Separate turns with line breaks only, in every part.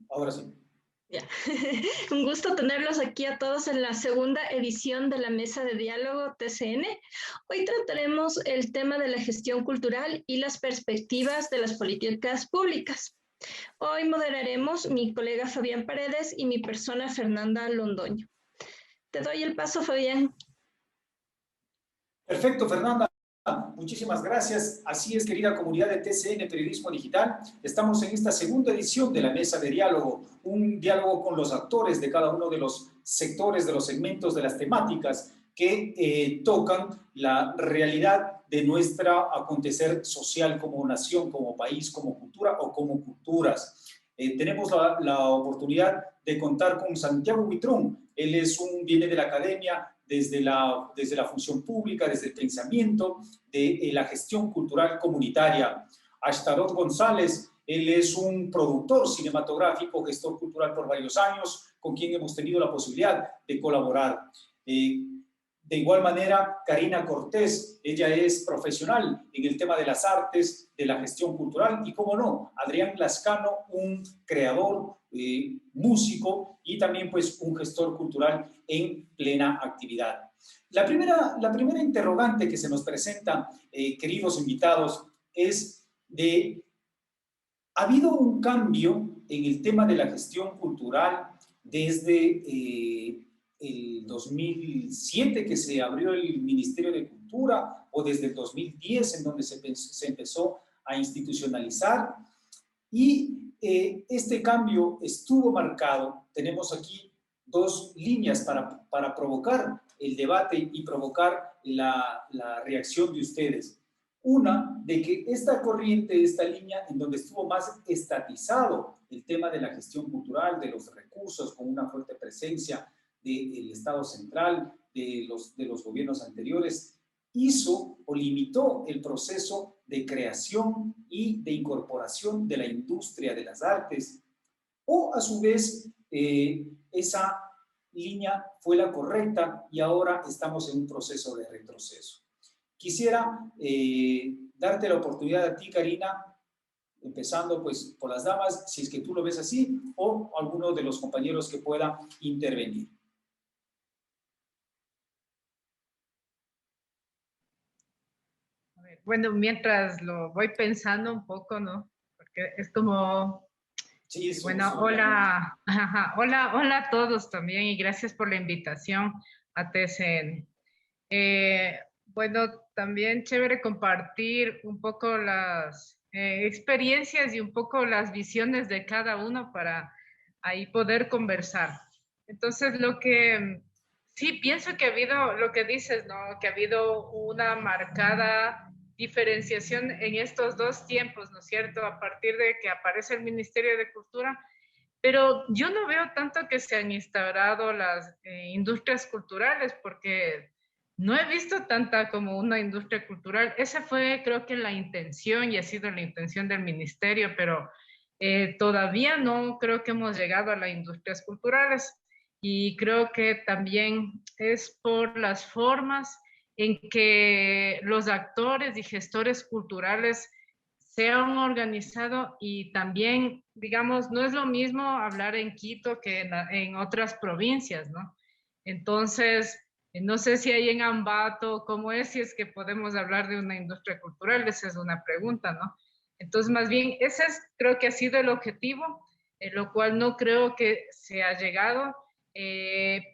Ahora sí.
Ya. Un gusto tenerlos aquí a todos en la segunda edición de la Mesa de Diálogo TCN. Hoy trataremos el tema de la gestión cultural y las perspectivas de las políticas públicas. Hoy moderaremos mi colega Fabián Paredes y mi persona Fernanda Londoño. Te doy el paso, Fabián.
Perfecto, Fernanda. Muchísimas gracias. Así es, querida comunidad de TCN Periodismo Digital. Estamos en esta segunda edición de la Mesa de Diálogo, un diálogo con los actores de cada uno de los sectores, de los segmentos, de las temáticas que tocan la realidad de nuestra acontecer social como nación, como país, como cultura o como culturas. Tenemos la oportunidad de contar con Santiago Buitrón. Él viene de la academia, desde la función pública, desde el pensamiento de la gestión cultural comunitaria. Ashtarot González, él es un productor cinematográfico, gestor cultural por varios años, con quien hemos tenido la posibilidad de colaborar. De igual manera, Karina Cortés, ella es profesional en el tema de las artes, de la gestión cultural, y cómo no, Adrián Lascano, un creador, músico y también pues un gestor cultural en plena actividad. La primera interrogante que se nos presenta, queridos invitados, es ¿ha habido un cambio en el tema de la gestión cultural desde el 2007 que se abrió el Ministerio de Cultura o desde el 2010 en donde se empezó a institucionalizar? Y este cambio estuvo marcado, tenemos aquí dos líneas para provocar el debate y provocar la reacción de ustedes. Una, de que esta corriente, esta línea en donde estuvo más estatizado el tema de la gestión cultural, de los recursos, con una fuerte presencia del Estado central, de los gobiernos anteriores, hizo o limitó el proceso de creación y de incorporación de la industria de las artes, o a su vez esa línea fue la correcta y ahora estamos en un proceso de retroceso. Quisiera darte la oportunidad a ti, Karina, empezando pues por las damas, si es que tú lo ves así, o alguno de los compañeros que pueda intervenir.
Bueno, mientras lo voy pensando un poco, ¿no? Porque es como,
sí,
bueno, hola, hola a todos también y gracias por la invitación a TCN. Bueno, también chévere compartir un poco las experiencias y un poco las visiones de cada uno para ahí poder conversar. Entonces, sí pienso que ha habido, lo que dices, ¿no? Que ha habido una marcada diferenciación en estos dos tiempos, ¿no es cierto? A partir de que aparece el Ministerio de Cultura, pero yo no veo tanto que se han instaurado las industrias culturales, porque no he visto tanta como una industria cultural. Esa fue, creo que la intención y ha sido la intención del ministerio, pero todavía no creo que hemos llegado a las industrias culturales. Y creo que también es por las formas en que los actores y gestores culturales se han organizado y también, digamos, no es lo mismo hablar en Quito que en otras provincias, ¿no? Entonces, no sé si hay en Ambato, cómo es, si es que podemos hablar de una industria cultural, esa es una pregunta, ¿no? Entonces, más bien, ese es, creo que ha sido el objetivo, lo cual no creo que se ha llegado,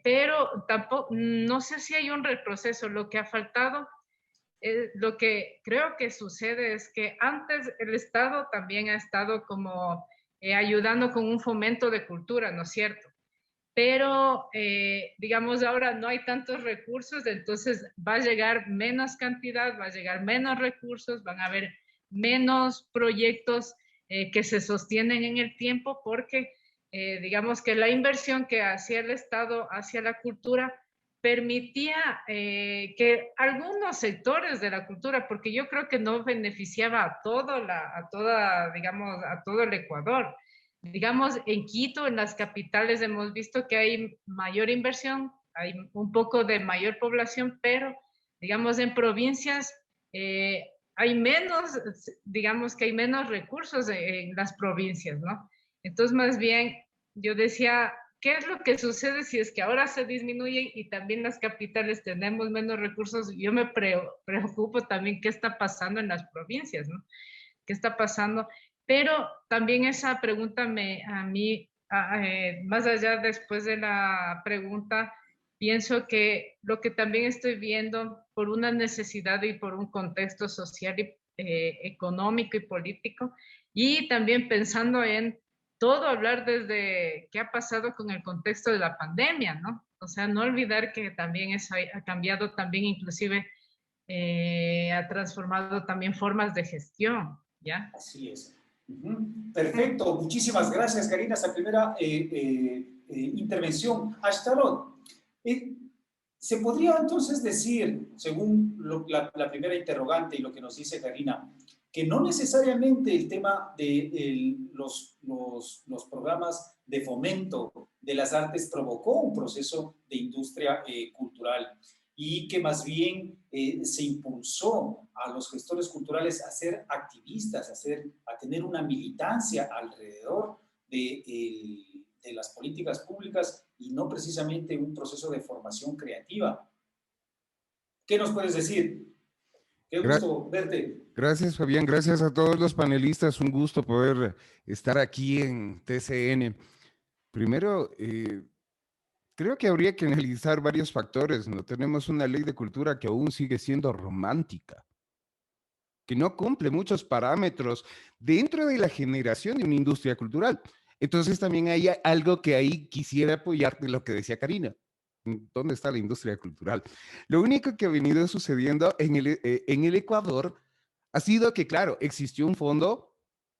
pero tampoco, no sé si hay un retroceso, lo que ha faltado. Lo que creo que sucede es que antes el Estado también ha estado como ayudando con un fomento de cultura, ¿no es cierto? Pero, digamos, ahora no hay tantos recursos, entonces va a llegar menos cantidad, va a llegar menos recursos, van a haber menos proyectos que se sostienen en el tiempo porque, digamos que la inversión que hacía el Estado hacia la cultura permitía que algunos sectores de la cultura, porque yo creo que no beneficiaba digamos, a todo el Ecuador. Digamos, en Quito, en las capitales, hemos visto que hay mayor inversión, hay un poco de mayor población, pero, digamos, en provincias hay digamos que hay menos recursos en las provincias, ¿no? Entonces, más bien, yo decía, ¿qué es lo que sucede si es que ahora se disminuyen y también las capitales tenemos menos recursos? Yo me preocupo también qué está pasando en las provincias, ¿no? ¿Qué está pasando? Pero también esa pregunta a mí, más allá después de la pregunta, pienso que lo que también estoy viendo por una necesidad y por un contexto social y económico y político, y también pensando en todo hablar desde qué ha pasado con el contexto de la pandemia, ¿no? O sea, no olvidar que también eso ha cambiado también inclusive, ha transformado también formas de gestión, ¿ya?
Así es. Perfecto, muchísimas gracias, Karina, esa primera intervención. Ashtarot, ¿se podría entonces decir, según la primera interrogante y lo que nos dice Karina, que no necesariamente el tema de los programas de fomento de las artes provocó un proceso de industria cultural y que más bien se impulsó a los gestores culturales a ser activistas, a tener una militancia alrededor de las políticas públicas y no precisamente un proceso de formación creativa? ¿Qué nos puedes decir? Qué gusto verte.
Gracias, Fabián. Gracias a todos los panelistas. Un gusto poder estar aquí en TCN. Primero, creo que habría que analizar varios factores, ¿no? Tenemos una ley de cultura que aún sigue siendo romántica, que no cumple muchos parámetros dentro de la generación de una industria cultural. Entonces también hay algo que ahí quisiera apoyar de lo que decía Karina. ¿Dónde está la industria cultural? Lo único que ha venido sucediendo en el Ecuador ha sido que, claro, existió un fondo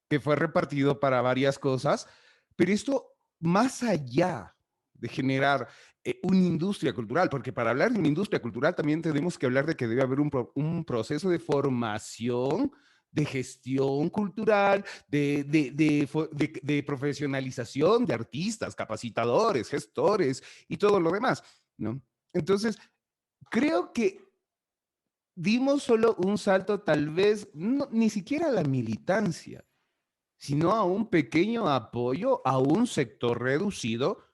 que fue repartido para varias cosas, pero esto más allá de generar una industria cultural, porque para hablar de una industria cultural también tenemos que hablar de que debe haber un proceso de formación, de gestión cultural, de profesionalización de artistas, capacitadores, gestores y todo lo demás, ¿no? Entonces, creo que dimos solo un salto, tal vez, ni siquiera a la militancia, sino a un pequeño apoyo a un sector reducido,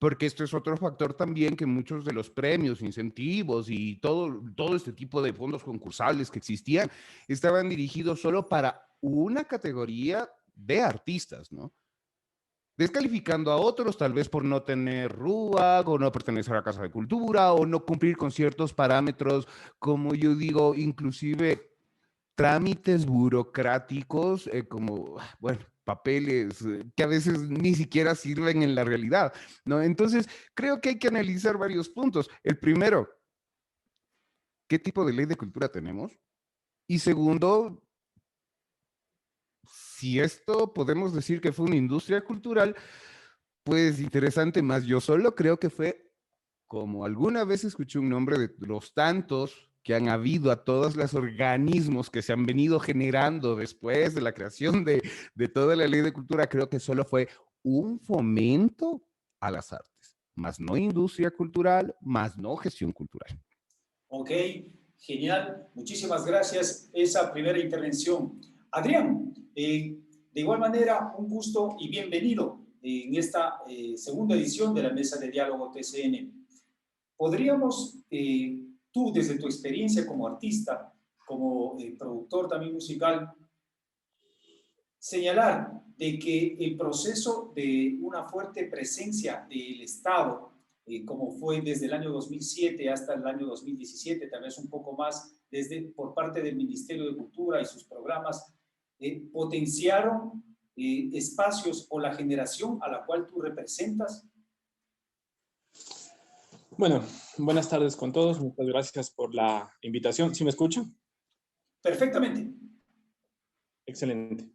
porque esto es otro factor también que muchos de los premios, incentivos y todo este tipo de fondos concursables que existían estaban dirigidos solo para una categoría de artistas, ¿no? Descalificando a otros tal vez por no tener RUAG o no pertenecer a Casa de Cultura o no cumplir con ciertos parámetros, como yo digo, inclusive trámites burocráticos, como, bueno, papeles que a veces ni siquiera sirven en la realidad, ¿no? Entonces, creo que hay que analizar varios puntos. El primero, ¿qué tipo de ley de cultura tenemos? Y segundo, si esto podemos decir que fue una industria cultural, pues interesante más. Yo solo creo que fue, como alguna vez escuché un nombre de los tantos que han habido a todos los organismos que se han venido generando después de la creación de toda la ley de cultura, creo que solo fue un fomento a las artes, más no industria cultural, más no gestión cultural.
Ok, genial. Muchísimas gracias esa primera intervención. Adrián, de igual manera, un gusto y bienvenido en esta segunda edición de la Mesa de Diálogo TCN. ¿Podríamos, tú, desde tu experiencia como artista, como productor también musical, señalar de que el proceso de una fuerte presencia del Estado, como fue desde el año 2007 hasta el año 2017, tal vez un poco más, por parte del Ministerio de Cultura y sus programas, potenciaron espacios o la generación a la cual tú representas?
Bueno, buenas tardes con todos. Muchas gracias por la invitación. ¿Sí me escuchan?
Perfectamente.
Excelente.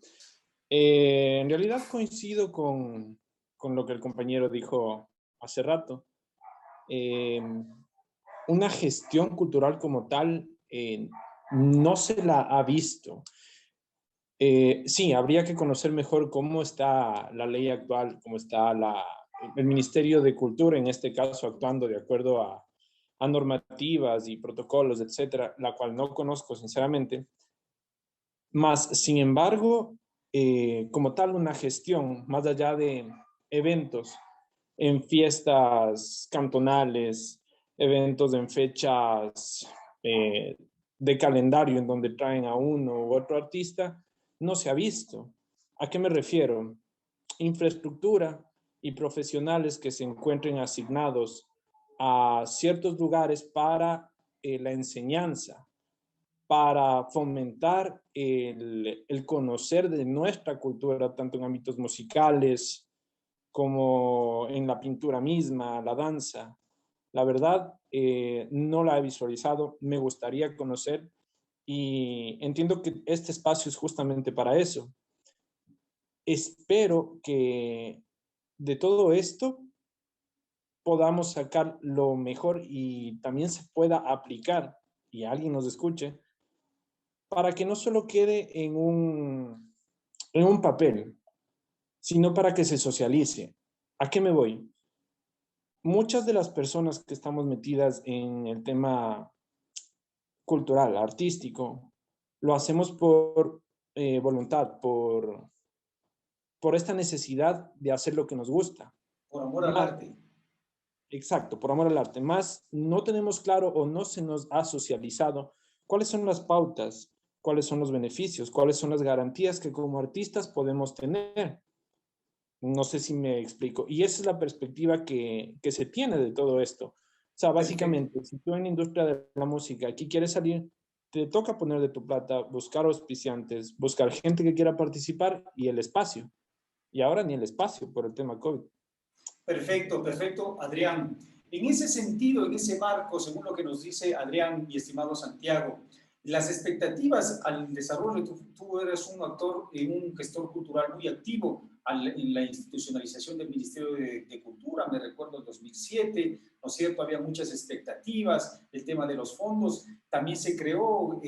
En realidad coincido con lo que el compañero dijo hace rato. Una gestión cultural como tal no se la ha visto. Sí, habría que conocer mejor cómo está la ley actual, cómo está el Ministerio de Cultura, en este caso, actuando de acuerdo a normativas y protocolos, etcétera, la cual no conozco sinceramente. Más, sin embargo, como tal, una gestión, más allá de eventos en fiestas cantonales, eventos en fechas de calendario en donde traen a uno u otro artista, no se ha visto. ¿A qué me refiero? Infraestructura y profesionales que se encuentren asignados a ciertos lugares para la enseñanza, para fomentar el conocer de nuestra cultura, tanto en ámbitos musicales como en la pintura misma, la danza. La verdad, no la he visualizado, me gustaría conocer y entiendo que este espacio es justamente para eso. Espero que de todo esto podamos sacar lo mejor y también se pueda aplicar y alguien nos escuche para que no solo quede en un papel, sino para que se socialice. ¿A qué me voy? Muchas de las personas que estamos metidas en el tema cultural, artístico, lo hacemos por voluntad, por esta necesidad de hacer lo que nos gusta.
Por amor al
Más,
arte.
exacto, por amor al arte. Más no tenemos claro o no se nos ha socializado cuáles son las pautas, cuáles son los beneficios, cuáles son las garantías que como artistas podemos tener. No sé si me explico. Y esa es la perspectiva que se tiene de todo esto. O sea, básicamente, si tú en la industria de la música aquí quieres salir, te toca poner de tu plata, buscar auspiciantes, buscar gente que quiera participar y el espacio. Y ahora ni el espacio por el tema COVID.
Perfecto, perfecto, Adrián. En ese sentido, en ese marco, según lo que nos dice Adrián y estimado Santiago, las expectativas al desarrollo, tú eres un actor, un gestor cultural muy activo en la institucionalización del Ministerio de Cultura, me recuerdo el 2007, ¿no es cierto? Había muchas expectativas, el tema de los fondos, también se creó,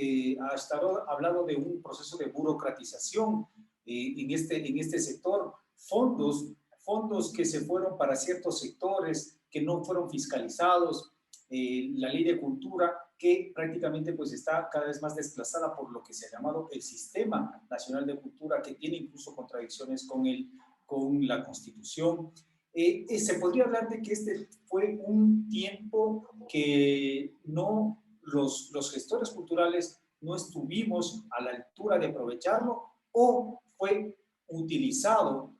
hasta ahora hablado de un proceso de burocratización en este sector, fondos que se fueron para ciertos sectores, que no fueron fiscalizados, la ley de cultura, que prácticamente pues está cada vez más desplazada por lo que se ha llamado el Sistema Nacional de Cultura, que tiene incluso contradicciones con la Constitución. Se podría hablar de que este fue un tiempo que los gestores culturales no estuvimos a la altura de aprovecharlo, o fue utilizado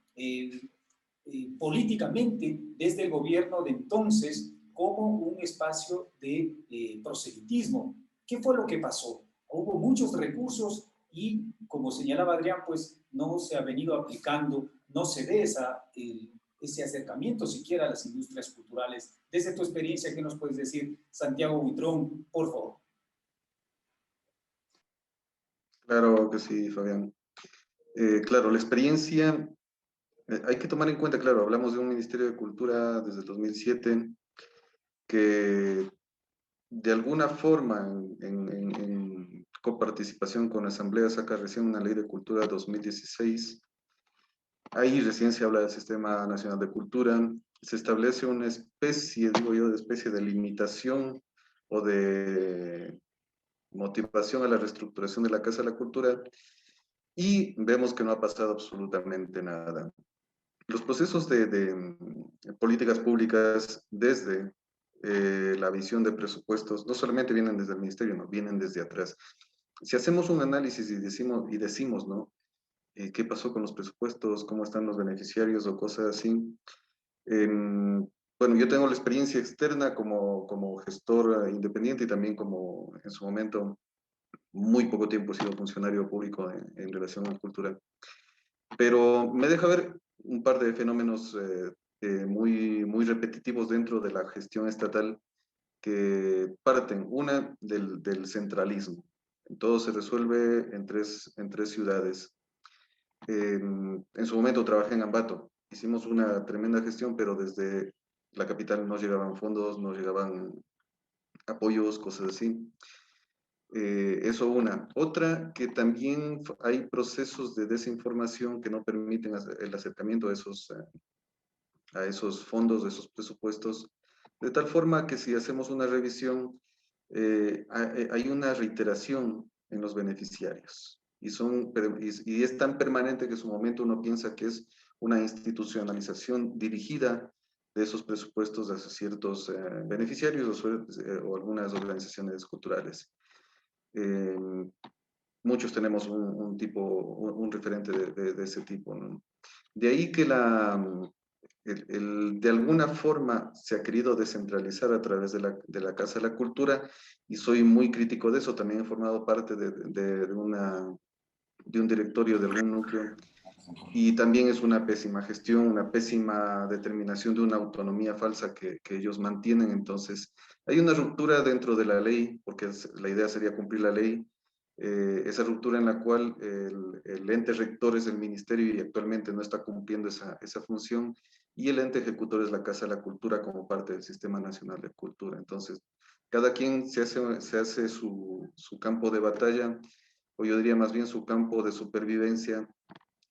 políticamente desde el gobierno de entonces como un espacio de proselitismo. ¿Qué fue lo que pasó? Hubo muchos recursos y, como señalaba Adrián, pues no se ha venido aplicando, no se ve ese acercamiento siquiera a las industrias culturales. Desde tu experiencia, ¿qué nos puedes decir, Santiago Buitrón, por favor?
Claro que sí, Fabián. Claro, la experiencia, hay que tomar en cuenta, claro, hablamos de un Ministerio de Cultura desde el 2007 que de alguna forma en coparticipación con la Asamblea saca recién una ley de cultura 2016. Ahí recién se habla del Sistema Nacional de Cultura, se establece una especie, digo yo, de especie de limitación o de motivación a la reestructuración de la Casa de la Cultura, y vemos que no ha pasado absolutamente nada. Los procesos de políticas públicas desde la visión de presupuestos no solamente vienen desde el ministerio, no, vienen desde atrás. Si hacemos un análisis y decimos, ¿no? ¿Qué pasó con los presupuestos? ¿Cómo están los beneficiarios o cosas así? Bueno, yo tengo la experiencia externa como gestor independiente y también como en su momento muy poco tiempo he sido funcionario público en relación a la cultura. Pero me deja ver un par de fenómenos muy repetitivos dentro de la gestión estatal que parten, una del centralismo. Todo se resuelve en tres ciudades. En su momento trabajé en Ambato. Hicimos una tremenda gestión, pero desde la capital no llegaban fondos, no llegaban apoyos, cosas así. Eso una. Otra, que también hay procesos de desinformación que no permiten el acercamiento a esos fondos, a esos presupuestos, de tal forma que si hacemos una revisión, hay una reiteración en los beneficiarios. Y es tan permanente que en su momento uno piensa que es una institucionalización dirigida de esos presupuestos hacia ciertos beneficiarios o algunas organizaciones culturales. Muchos tenemos un referente de ese tipo, ¿no? De ahí que de alguna forma se ha querido descentralizar a través de la Casa de la Cultura, y soy muy crítico de eso. También he formado parte de un directorio de algún núcleo, y también es una pésima gestión, una pésima determinación de una autonomía falsa que ellos mantienen. Entonces, hay una ruptura dentro de la ley, porque la idea sería cumplir la ley. Esa ruptura en la cual el ente rector es el ministerio y actualmente no está cumpliendo esa función, y el ente ejecutor es la Casa de la Cultura como parte del Sistema Nacional de Cultura. Entonces, cada quien se hace su campo de batalla, o yo diría más bien su campo de supervivencia,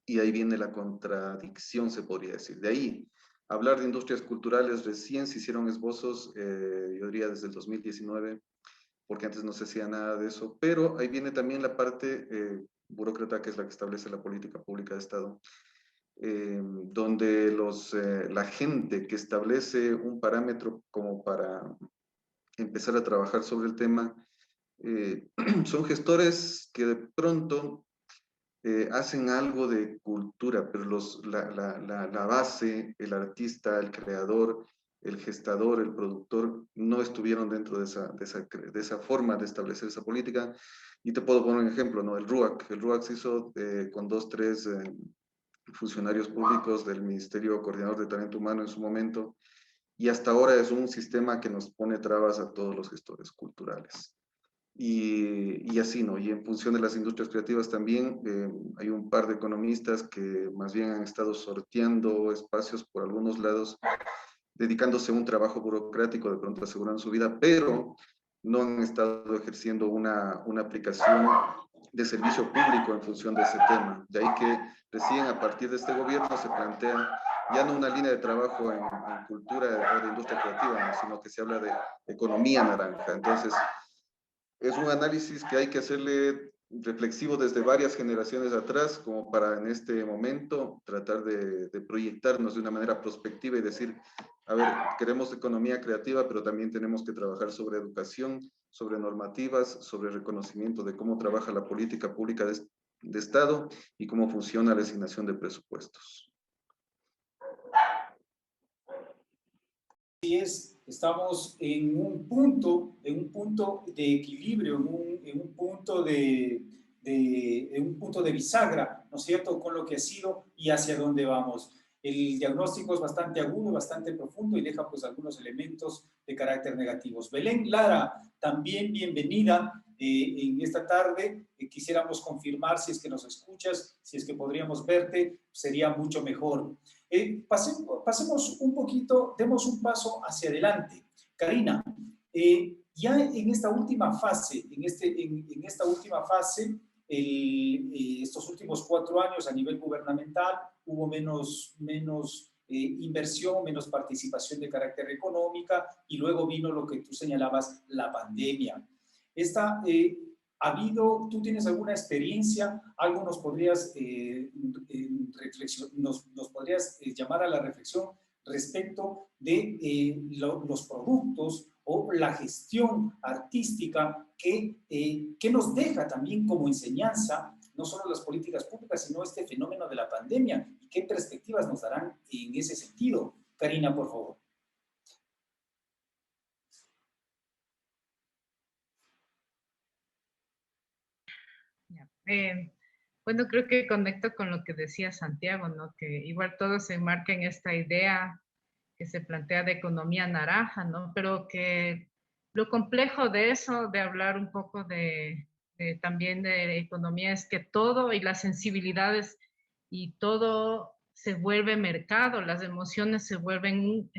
y ahí viene la contradicción, se podría decir. De ahí, hablar de industrias culturales, recién se hicieron esbozos, yo diría desde el 2019, porque antes no se hacía nada de eso, pero ahí viene también la parte burócrata, que es la que establece la política pública de Estado, donde la gente que establece un parámetro como para empezar a trabajar sobre el tema, son gestores que de pronto hacen algo de cultura, pero la base, el artista, el creador, el gestador, el productor, no estuvieron dentro de esa forma de establecer esa política. Y te puedo poner un ejemplo, ¿no? El RUAC se hizo con 2, 3 funcionarios públicos del Ministerio Coordinador de Talento Humano en su momento, y hasta ahora es un sistema que nos pone trabas a todos los gestores culturales. Y así, ¿no? Y en función de las industrias creativas también, hay un par de economistas que más bien han estado sorteando espacios por algunos lados, dedicándose a un trabajo burocrático, de pronto asegurando su vida, pero no han estado ejerciendo una aplicación de servicio público en función de ese tema. De ahí que recién a partir de este gobierno se plantea ya no una línea de trabajo en cultura o de industria creativa, ¿no? Sino que se habla de economía naranja. Entonces, es un análisis que hay que hacerle reflexivo desde varias generaciones atrás, como para en este momento tratar de proyectarnos de una manera prospectiva y decir, a ver, queremos economía creativa, pero también tenemos que trabajar sobre educación, sobre normativas, sobre reconocimiento de cómo trabaja la política pública de Estado y cómo funciona la asignación de presupuestos.
Así es, estamos en un punto de equilibrio, en un punto de bisagra, ¿no es cierto?, con lo que ha sido y hacia dónde vamos. El diagnóstico es bastante agudo, bastante profundo y deja pues algunos elementos de carácter negativos. Belén Lara, también bienvenida en esta tarde. Quisiéramos confirmar si es que nos escuchas, si es que podríamos verte, sería mucho mejor. Pasemos un poquito, demos un paso hacia adelante. Karina, ya en esta última fase, estos últimos 4 años a nivel gubernamental, hubo menos inversión, menos participación de carácter económica, y luego vino lo que tú señalabas, la pandemia. ¿Tú tienes alguna experiencia? ¿Algo nos podrías, nos podrías llamar a la reflexión respecto de los productos o la gestión artística que nos deja también como enseñanza, no solo las políticas públicas, sino este fenómeno de la pandemia? ¿Y qué perspectivas nos darán en ese sentido? Karina, por favor.
Bueno, creo que conecto con lo que decía Santiago, ¿no? Que igual todo se enmarca en esta idea que se plantea de economía naranja, ¿no? Pero que lo complejo de eso, de hablar un poco también de economía, es que todo y las sensibilidades y todo se vuelve mercado, las emociones se vuelven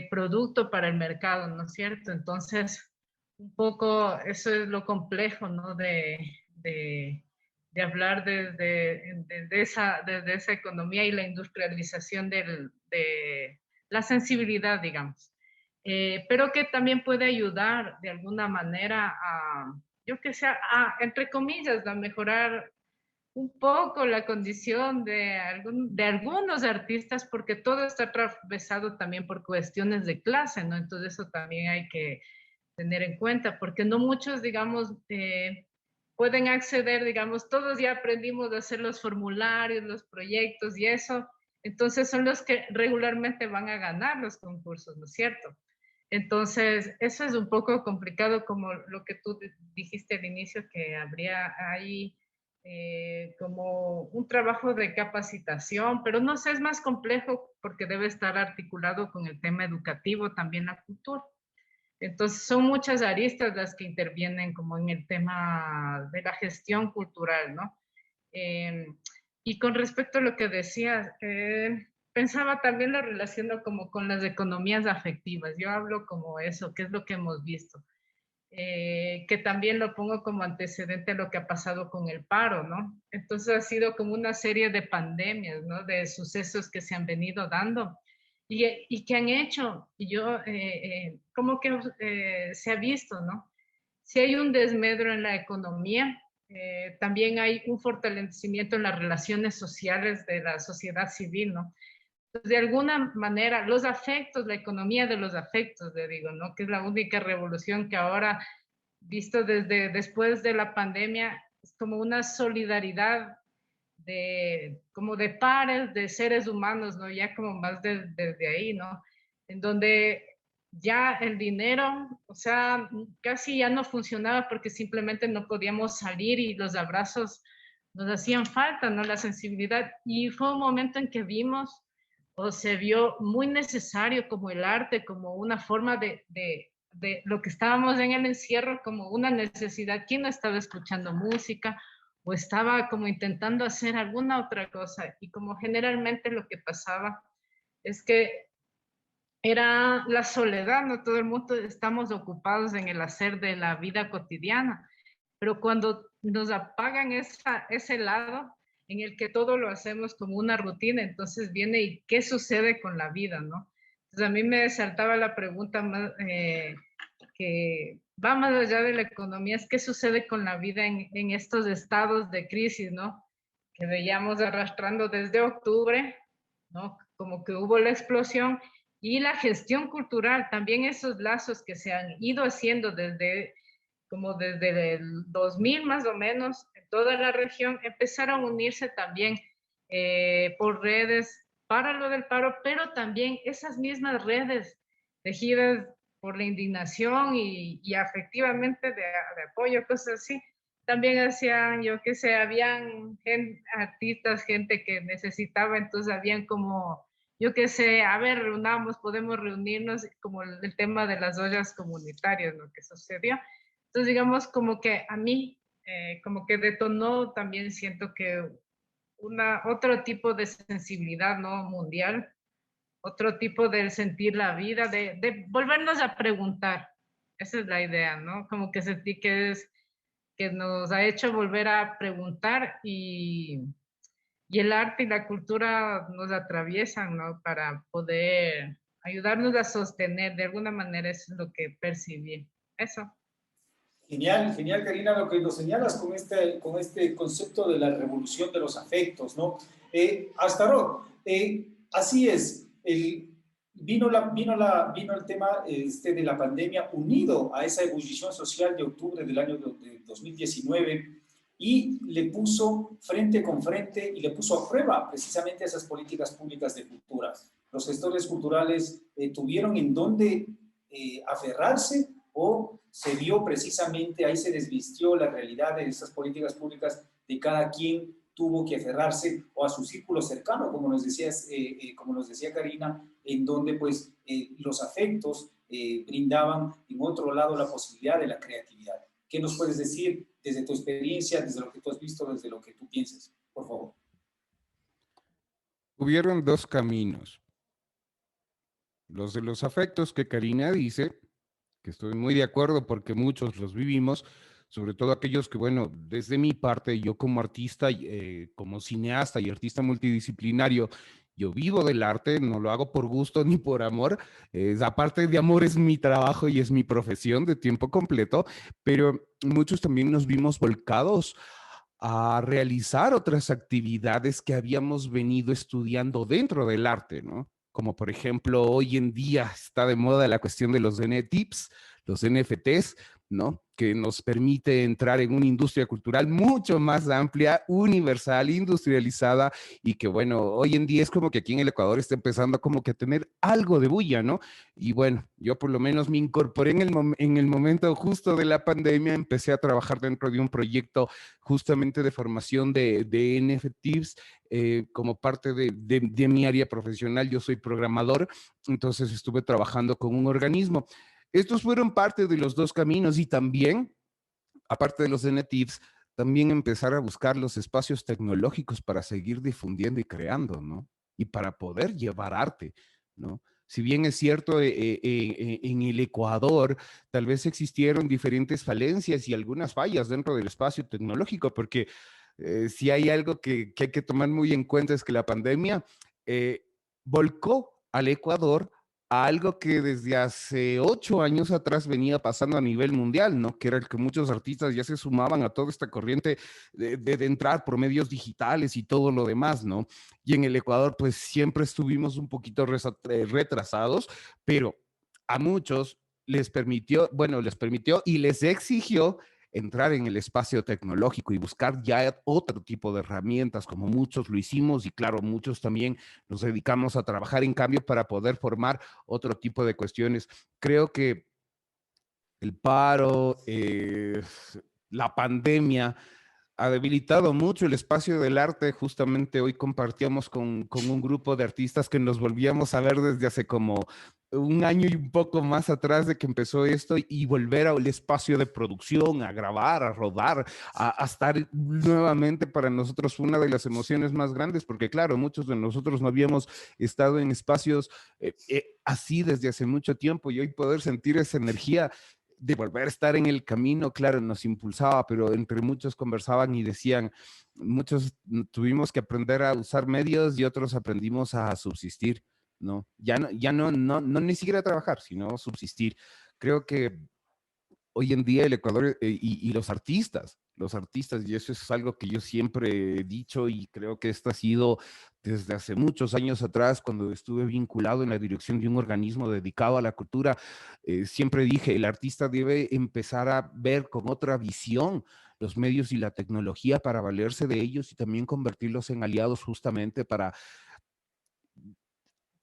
producto para el mercado, ¿no es cierto? Entonces, un poco eso es lo complejo, ¿no? De hablar desde esa economía y la industrialización de la sensibilidad, digamos. Pero que también puede ayudar de alguna manera a, yo que sé, entre comillas, a mejorar un poco la condición de algunos artistas, porque todo está atravesado también por cuestiones de clase, ¿no? Entonces eso también hay que tener en cuenta, porque no muchos, digamos, pueden acceder, digamos, todos ya aprendimos a hacer los formularios, los proyectos y eso, entonces son los que regularmente van a ganar los concursos, ¿no es cierto? Entonces, eso es un poco complicado, como lo que tú dijiste al inicio, que habría ahí como un trabajo de capacitación, pero no sé, es más complejo porque debe estar articulado con el tema educativo, también la cultura. Entonces, son muchas aristas las que intervienen como en el tema de la gestión cultural, ¿no? Eh, y con respecto a lo que decías, pensaba también lo relaciono como con las economías afectivas. Yo hablo como eso, que es lo que hemos visto. Que también lo pongo como antecedente a lo que ha pasado con el paro, ¿no? Entonces ha sido como una serie de pandemias, ¿no? De sucesos que se han venido dando y que han hecho, y yo, como que se ha visto, ¿no? Si hay un desmedro en la economía, también hay un fortalecimiento en las relaciones sociales de la sociedad civil, ¿no? Entonces, de alguna manera, los afectos, la economía de los afectos, le digo, ¿no? Que es la única revolución que ahora, visto desde después de la pandemia, es como una solidaridad como de pares, de seres humanos, ¿no? Ya como más desde ahí, ¿no? En donde ya el dinero, o sea, casi ya no funcionaba porque simplemente no podíamos salir y los abrazos nos hacían falta, ¿no? La sensibilidad. Y fue un momento en que vimos o se vio muy necesario como el arte, como una forma de lo que estábamos en el encierro, como una necesidad. ¿Quién no estaba escuchando música? O estaba como intentando hacer alguna otra cosa. Y como generalmente lo que pasaba es que era la soledad, no todo el mundo estamos ocupados en el hacer de la vida cotidiana, pero cuando nos apagan ese lado en el que todo lo hacemos como una rutina, entonces viene y qué sucede con la vida, ¿no? Entonces a mí me saltaba la pregunta más, que va más allá de la economía, es qué sucede con la vida en estos estados de crisis, ¿no? Que veíamos arrastrando desde octubre, ¿no? Como que hubo la explosión y la gestión cultural, también esos lazos que se han ido haciendo desde el 2000 más o menos, en toda la región, empezaron a unirse también por redes para lo del paro, pero también esas mismas redes tejidas por la indignación y afectivamente de apoyo, cosas así. También hacían, yo qué sé, habían artistas, gente que necesitaba, entonces habían como, yo qué sé, a ver, podemos reunirnos, como el tema de las ollas comunitarias, lo que sucedió. Entonces, digamos, como que a mí, como que detonó también, siento que otro tipo de sensibilidad, ¿no? Mundial, otro tipo de sentir la vida, de volvernos a preguntar. Esa es la idea, ¿no? Como que sentí que nos ha hecho volver a preguntar y el arte y la cultura nos atraviesan, ¿no? Para poder ayudarnos a sostener, de alguna manera, eso es lo que percibí. Eso.
Genial, genial, Karina, lo que nos señalas con este concepto de la revolución de los afectos, ¿no? Astarot, así es, vino el tema de la pandemia unido a esa ebullición social de octubre del año de 2019 y le puso frente con frente y le puso a prueba precisamente esas políticas públicas de cultura. Los gestores culturales tuvieron en dónde aferrarse o se vio precisamente, ahí se desvistió la realidad de esas políticas públicas de cada quien tuvo que aferrarse o a su círculo cercano, como nos decía Karina, en donde pues los afectos brindaban en otro lado la posibilidad de la creatividad. ¿Qué nos puedes decir desde tu experiencia, desde lo que tú has visto, desde lo que tú piensas? Por favor.
Hubieron dos caminos. Los de los afectos que Karina dice, que estoy muy de acuerdo porque muchos los vivimos, sobre todo aquellos que, bueno, desde mi parte, yo como artista, como cineasta y artista multidisciplinario, yo vivo del arte, no lo hago por gusto ni por amor, aparte de amor es mi trabajo y es mi profesión de tiempo completo, pero muchos también nos vimos volcados a realizar otras actividades que habíamos venido estudiando dentro del arte, ¿no? Como por ejemplo, hoy en día está de moda la cuestión de los NFTs, los NFTs, ¿no? Que nos permite entrar en una industria cultural mucho más amplia, universal, industrializada, y que bueno, hoy en día es como que aquí en el Ecuador está empezando como que a tener algo de bulla, ¿no? Y bueno, yo por lo menos me incorporé en el momento justo de la pandemia, empecé a trabajar dentro de un proyecto justamente de formación de NFTs, como parte de mi área profesional. Yo soy programador, entonces estuve trabajando con un organismo. Estos fueron parte de los dos caminos y también, aparte de los NFTs, también empezar a buscar los espacios tecnológicos para seguir difundiendo y creando, ¿no? Y para poder llevar arte, ¿no? Si bien es cierto, en el Ecuador tal vez existieron diferentes falencias y algunas fallas dentro del espacio tecnológico, porque si hay algo que hay que tomar muy en cuenta es que la pandemia volcó al Ecuador a algo que desde hace 8 años atrás venía pasando a nivel mundial, ¿no? Que era el que muchos artistas ya se sumaban a toda esta corriente de entrar por medios digitales y todo lo demás, ¿no? Y en el Ecuador, pues siempre estuvimos un poquito retrasados, pero a muchos les permitió y les exigió entrar en el espacio tecnológico y buscar ya otro tipo de herramientas, como muchos lo hicimos y claro, muchos también nos dedicamos a trabajar en cambio para poder formar otro tipo de cuestiones. Creo que el paro, la pandemia, ha debilitado mucho el espacio del arte. Justamente hoy compartíamos con un grupo de artistas que nos volvíamos a ver desde hace como un año y un poco más atrás de que empezó esto y volver al espacio de producción, a grabar, a rodar, a estar nuevamente para nosotros fue una de las emociones más grandes, porque claro, muchos de nosotros no habíamos estado en espacios así desde hace mucho tiempo y hoy poder sentir esa energía de volver a estar en el camino, claro, nos impulsaba, pero entre muchos conversaban y decían, muchos tuvimos que aprender a usar medios y otros aprendimos a subsistir, ¿no? No ni siquiera trabajar, sino subsistir. Creo que hoy en día el Ecuador y los artistas, y eso es algo que yo siempre he dicho y creo que esto ha sido desde hace muchos años atrás, cuando estuve vinculado en la dirección de un organismo dedicado a la cultura, siempre dije, el artista debe empezar a ver con otra visión los medios y la tecnología para valerse de ellos y también convertirlos en aliados justamente para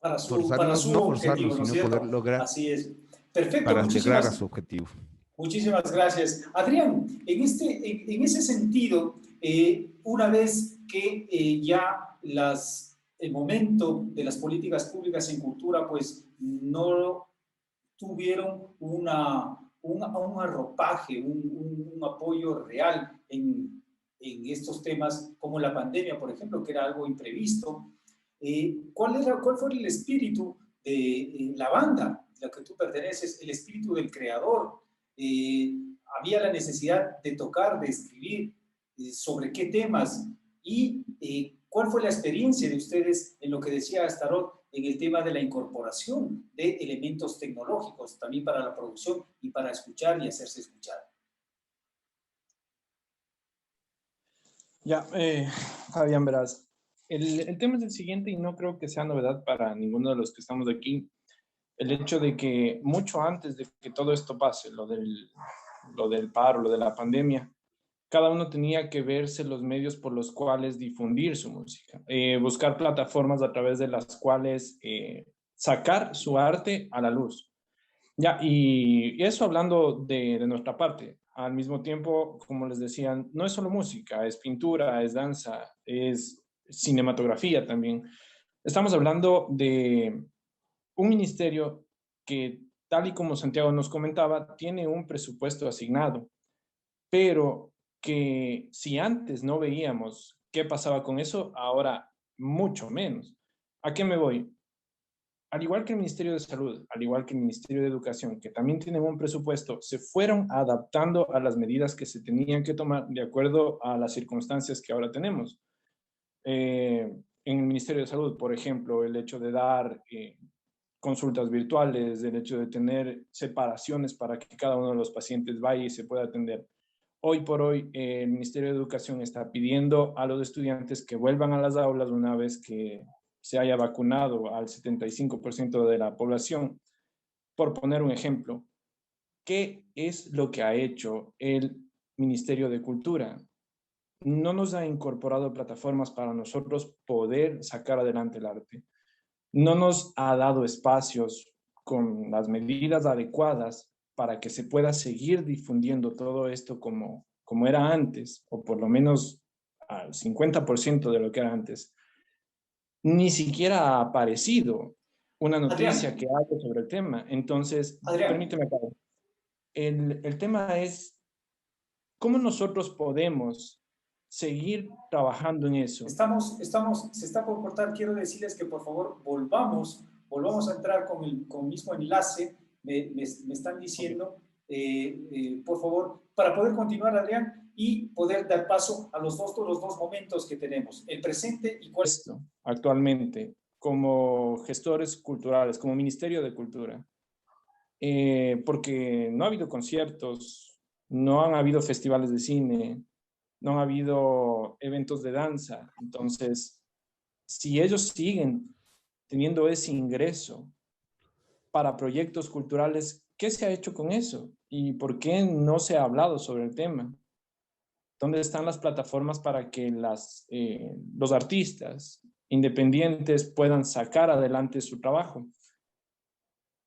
para
forzarnos,
su
no forzarnos,
objetivo, ¿no es
sino poder
cierto?
lograr
Así es. Perfecto,
para llegar a
muchísimas,
su objetivo.
muchísimas gracias. Adrián, en ese sentido, una vez que ya el momento de las políticas públicas en cultura, pues no tuvieron un arropaje, un apoyo real en estos temas, como la pandemia, por ejemplo, que era algo imprevisto. ¿Cuál fue el espíritu de la banda a la que tú perteneces, el espíritu del creador? Había la necesidad de tocar, de escribir, sobre qué temas y cuál fue la experiencia de ustedes en lo que decía Astarot en el tema de la incorporación de elementos tecnológicos también para la producción y para escuchar y hacerse escuchar.
Ya, Fabián, verás, el tema es el siguiente y no creo que sea novedad para ninguno de los que estamos aquí. El hecho de que mucho antes de que todo esto pase, lo del paro, lo de la pandemia, cada uno tenía que verse los medios por los cuales difundir su música, buscar plataformas a través de las cuales sacar su arte a la luz. Ya, y eso hablando de nuestra parte. Al mismo tiempo, como les decían, no es solo música, es pintura, es danza, es cinematografía también. Estamos hablando de un ministerio que, tal y como Santiago nos comentaba, tiene un presupuesto asignado, pero que si antes no veíamos qué pasaba con eso, ahora mucho menos. ¿A qué me voy? Al igual que el Ministerio de Salud, al igual que el Ministerio de Educación, que también tienen un presupuesto, se fueron adaptando a las medidas que se tenían que tomar de acuerdo a las circunstancias que ahora tenemos. En el Ministerio de Salud, por ejemplo, el hecho de dar consultas virtuales, el hecho de tener separaciones para que cada uno de los pacientes vaya y se pueda atender. Hoy por hoy, el Ministerio de Educación está pidiendo a los estudiantes que vuelvan a las aulas una vez que se haya vacunado al 75% de la población. Por poner un ejemplo, ¿qué es lo que ha hecho el Ministerio de Cultura? No nos ha incorporado plataformas para nosotros poder sacar adelante el arte. No nos ha dado espacios con las medidas adecuadas para que se pueda seguir difundiendo todo esto como era antes, o por lo menos al 50% de lo que era antes. Ni siquiera ha aparecido una noticia
Adrián,
que hable sobre el tema. Entonces,
Adrián,
permíteme acá. El tema es cómo nosotros podemos seguir trabajando en eso.
se está por cortar. Quiero decirles que por favor volvamos a entrar con el mismo enlace. Me están diciendo, por favor, para poder continuar, Adrián, y poder dar paso a los dos momentos que tenemos, el presente y cuál.
Esto actualmente como gestores culturales, como Ministerio de Cultura, porque no ha habido conciertos, no han habido festivales de cine, no han habido eventos de danza. Entonces, si ellos siguen teniendo ese ingreso para proyectos culturales, ¿qué se ha hecho con eso? ¿Y por qué no se ha hablado sobre el tema? ¿Dónde están las plataformas para que los artistas independientes puedan sacar adelante su trabajo?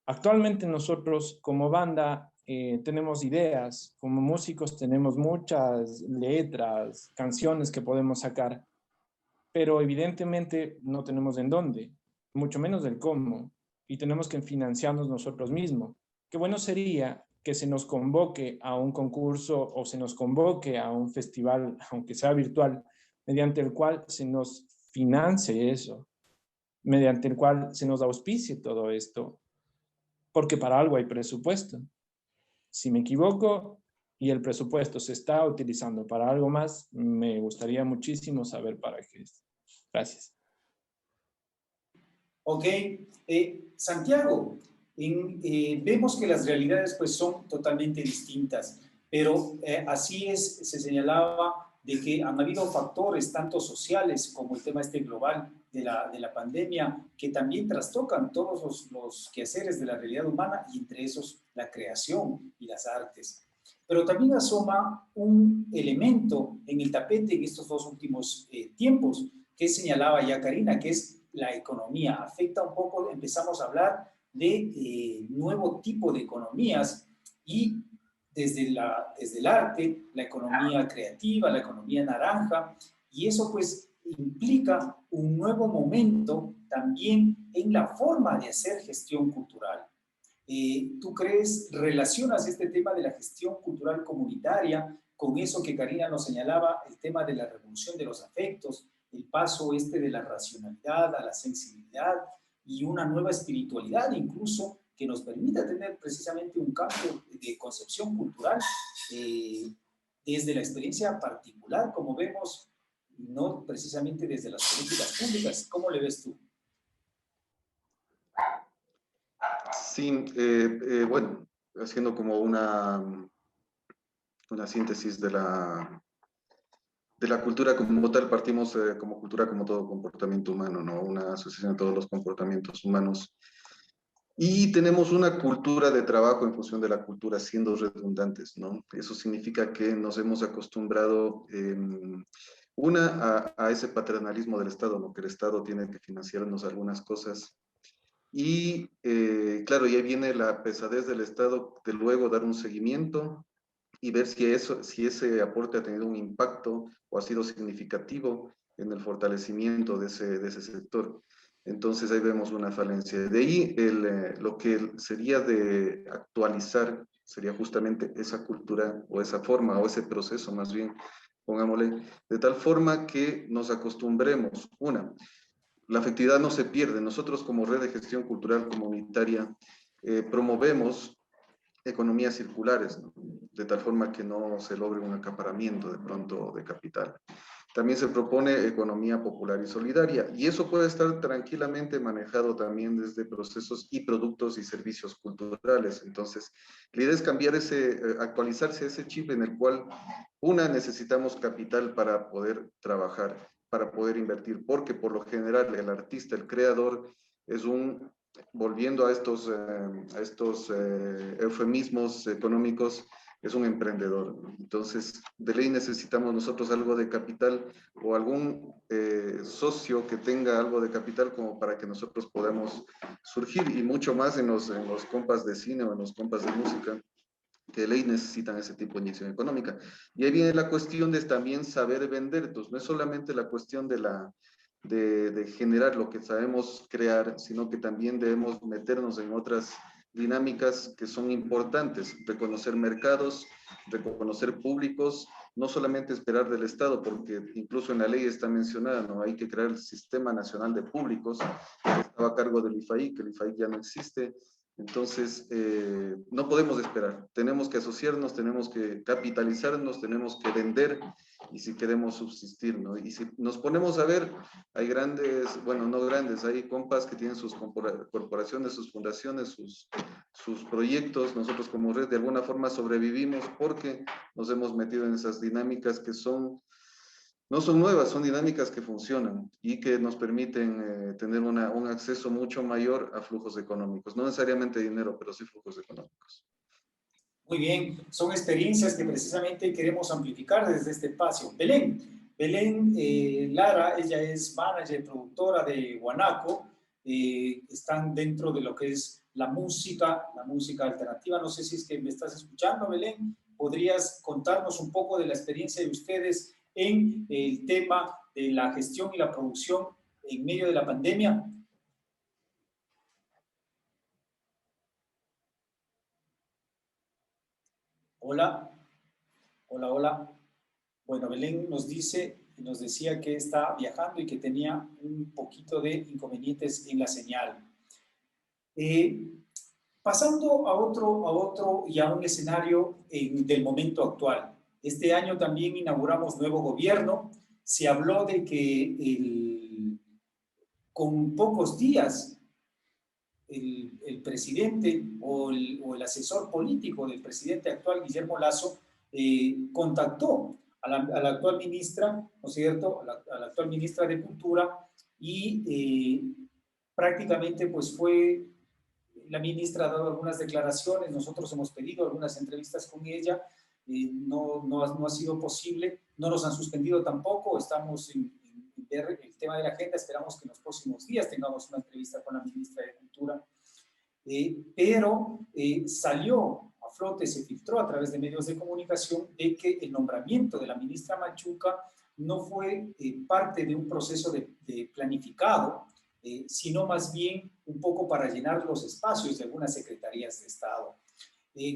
Actualmente nosotros como banda tenemos ideas, como músicos tenemos muchas letras, canciones que podemos sacar, pero evidentemente no tenemos en dónde, mucho menos del cómo, y tenemos que financiarnos nosotros mismos. Qué bueno sería que se nos convoque a un concurso o se nos convoque a un festival, aunque sea virtual, mediante el cual se nos financie eso, mediante el cual se nos auspicie todo esto, porque para algo hay presupuesto. Si me equivoco y el presupuesto se está utilizando para algo más, me gustaría muchísimo saber para qué es. Gracias.
Ok, Santiago, vemos que las realidades pues son totalmente distintas, pero así es, se señalaba de que han habido factores tanto sociales como el tema este global de la pandemia que también trastocan todos los quehaceres de la realidad humana y entre esos la creación y las artes. Pero también asoma un elemento en el tapete en estos dos últimos tiempos que señalaba ya Karina, que es la economía. Afecta un poco, empezamos a hablar de nuevo tipo de economías y desde el arte, la economía creativa, la economía naranja, y eso pues implica un nuevo momento también en la forma de hacer gestión cultural. ¿Tú crees, relacionas este tema de la gestión cultural comunitaria con eso que Karina nos señalaba, el tema de la revolución de los afectos, el paso este de la racionalidad a la sensibilidad y una nueva espiritualidad incluso que nos permita tener precisamente un cambio de concepción cultural desde la experiencia particular, como vemos, no precisamente desde las políticas públicas? ¿Cómo le ves tú?
Sí, bueno, haciendo como una síntesis de la cultura como tal, partimos como cultura como todo comportamiento humano, ¿no? Una asociación de todos los comportamientos humanos. Y tenemos una cultura de trabajo en función de la cultura, siendo redundantes, ¿no? Eso significa que nos hemos acostumbrado, a ese paternalismo del Estado, ¿no? Que el Estado tiene que financiarnos algunas cosas. Y claro, y ahí viene la pesadez del Estado de luego dar un seguimiento y ver si ese aporte ha tenido un impacto o ha sido significativo en el fortalecimiento de ese sector. Entonces ahí vemos una falencia. De ahí lo que sería de actualizar sería justamente esa cultura o esa forma o ese proceso más bien, pongámosle, de tal forma que nos acostumbremos, la afectividad no se pierde. Nosotros como red de gestión cultural comunitaria promovemos economías circulares, ¿no? De tal forma que no se logre un acaparamiento de pronto de capital. También se propone economía popular y solidaria, y eso puede estar tranquilamente manejado también desde procesos y productos y servicios culturales. Entonces, la idea es cambiar actualizarse ese chip en el cual, necesitamos capital para poder trabajar, para poder invertir, porque por lo general el artista, el creador, volviendo a estos eufemismos económicos, es un emprendedor. Entonces, de ley necesitamos nosotros algo de capital o algún socio que tenga algo de capital como para que nosotros podamos surgir, y mucho más en los compas de cine o en los compas de música, que de ley necesitan ese tipo de inyección económica. Y ahí viene la cuestión de también saber vender. Entonces, no es solamente la cuestión de generar lo que sabemos crear, sino que también debemos meternos en otras dinámicas que son importantes, reconocer mercados, reconocer públicos, no solamente esperar del Estado, porque incluso en la ley está mencionada, ¿no? Hay que crear el Sistema Nacional de Públicos, que estaba a cargo del IFAI, que el IFAI ya no existe. Entonces, no podemos esperar, tenemos que asociarnos, tenemos que capitalizarnos, tenemos que vender, y si queremos subsistir, ¿no? Y si nos ponemos a ver, hay grandes, bueno, no grandes, hay compas que tienen sus corporaciones, sus fundaciones, sus proyectos. Nosotros como red de alguna forma sobrevivimos porque nos hemos metido en esas dinámicas que no son nuevas, son dinámicas que funcionan y que nos permiten tener un acceso mucho mayor a flujos económicos. No necesariamente dinero, pero sí flujos económicos.
Muy bien, son experiencias que precisamente queremos amplificar desde este espacio. Belén Lara, ella es manager, productora de Guanaco, están dentro de lo que es la música alternativa. No sé si es que me estás escuchando, Belén. ¿Podrías contarnos un poco de la experiencia de ustedes en el tema de la gestión y la producción en medio de la pandemia? Hola, hola, hola. Bueno, Belén nos decía que está viajando y que tenía un poquito de inconvenientes en la señal. Pasando a otro y a un escenario del momento actual. Este año también inauguramos nuevo gobierno. Se habló de que con pocos días el presidente o el asesor político del presidente actual, Guillermo Lasso, contactó a la actual ministra, ¿no es cierto?, a la actual ministra de Cultura, y prácticamente pues la ministra ha dado algunas declaraciones, nosotros hemos pedido algunas entrevistas con ella, no ha sido posible, no nos han suspendido tampoco, estamos en ver el tema de la agenda, esperamos que en los próximos días tengamos una entrevista con la ministra de Cultura, pero salió a flote, se filtró a través de medios de comunicación de que el nombramiento de la ministra Machuca no fue parte de un proceso de planificado, sino más bien un poco para llenar los espacios de algunas secretarías de Estado.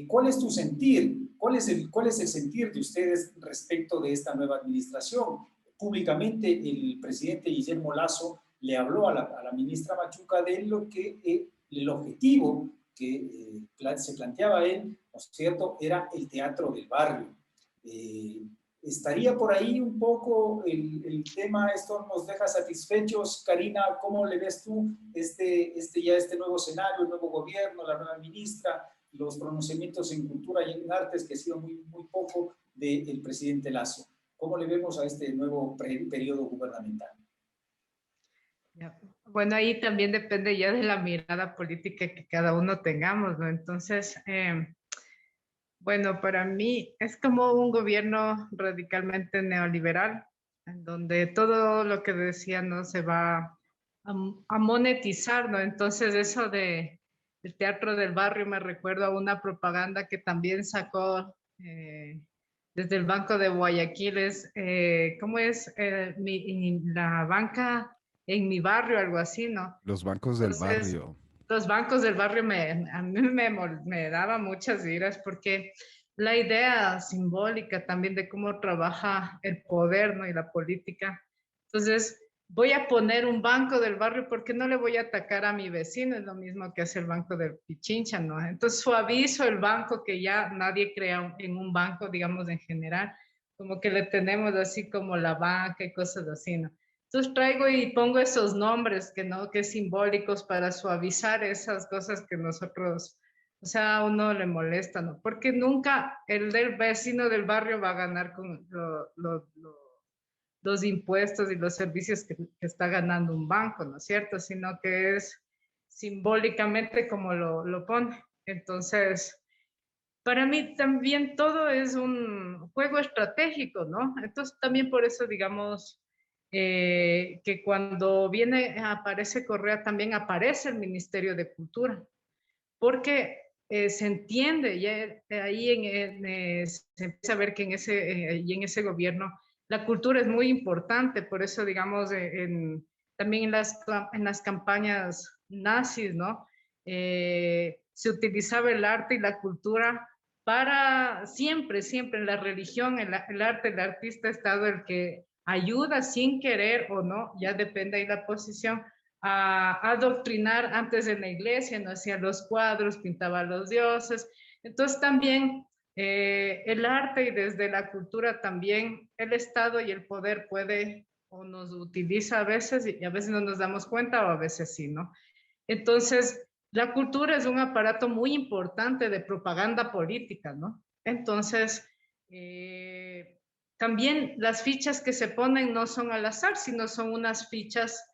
¿Cuál es tu sentir? ¿Cuál es el sentir de ustedes respecto de esta nueva administración? Públicamente el presidente Guillermo Lasso le habló a la ministra Machuca de lo que el objetivo que se planteaba él, ¿no es cierto?, era el teatro del barrio. ¿Estaría por ahí un poco el tema? ¿Esto nos deja satisfechos? Karina, ¿cómo le ves tú este nuevo escenario, el nuevo gobierno, la nueva ministra, los pronunciamientos en cultura y en artes, que ha sido muy poco del presidente Lasso? ¿Cómo le vemos a este nuevo periodo gubernamental?
Bueno, ahí también depende ya de la mirada política que cada uno tengamos, ¿no? Entonces, bueno, para mí es como un gobierno radicalmente neoliberal, en donde todo lo que decía no se va a monetizar, ¿no? Entonces, eso del teatro del barrio me recuerda a una propaganda que también sacó desde el Banco de Guayaquil, ¿cómo es? La banca en mi barrio, algo así, ¿no?
Los bancos del barrio.
Los bancos del barrio a mí me daba muchas iras porque la idea simbólica también de cómo trabaja el poder, ¿no?, y la política. Entonces, voy a poner un banco del barrio porque no le voy a atacar a mi vecino, es lo mismo que hace el banco de Pichincha, ¿no? Entonces, suavizo el banco, que ya nadie crea en un banco, digamos, en general, como que le tenemos así como la banca y cosas así, ¿no? Entonces traigo y pongo esos nombres que, ¿no? Que simbólicos para suavizar esas cosas que nosotros, o sea, a uno le molesta, ¿no? Porque nunca el del vecino del barrio va a ganar con los impuestos y los servicios que está ganando un banco, ¿no es cierto? Sino que es simbólicamente como lo pone. Entonces, para mí también todo es un juego estratégico, ¿no? Entonces también por eso, digamos, que cuando aparece Correa, también aparece el Ministerio de Cultura, porque se entiende, ya ahí se empieza a ver que y en ese gobierno la cultura es muy importante, por eso, digamos, también en las campañas nazis, ¿no? Se utilizaba el arte y la cultura para siempre, siempre en la religión, el arte, el artista ha estado el que ayuda sin querer o no, ya depende de la posición, a adoctrinar antes en la iglesia, no hacía los cuadros, pintaba a los dioses. Entonces también el arte y desde la cultura también el Estado y el poder puede o nos utiliza a veces y a veces no nos damos cuenta o a veces sí, ¿no? Entonces, la cultura es un aparato muy importante de propaganda política, ¿no? Entonces, también las fichas que se ponen no son al azar, sino son unas fichas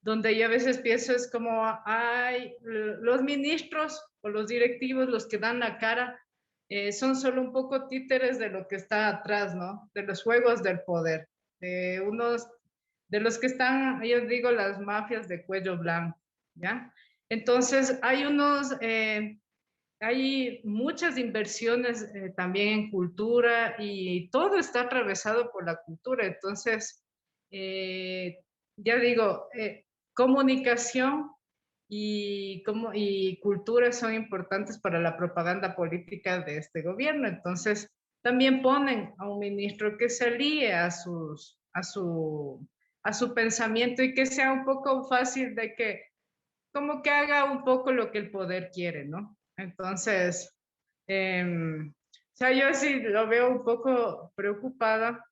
donde yo a veces pienso es como, hay los ministros o los directivos, los que dan la cara, son solo un poco títeres de lo que está atrás, ¿no? De los juegos del poder, de los que están, yo digo, las mafias de cuello blanco, ¿ya? Entonces, hay muchas inversiones también en cultura y todo está atravesado por la cultura. Entonces, ya digo, comunicación y cultura son importantes para la propaganda política de este gobierno. Entonces, también ponen a un ministro que se alíe a su pensamiento y que sea un poco fácil de que, como que haga un poco lo que el poder quiere, ¿no? Entonces, o sea, yo sí lo veo un poco preocupada,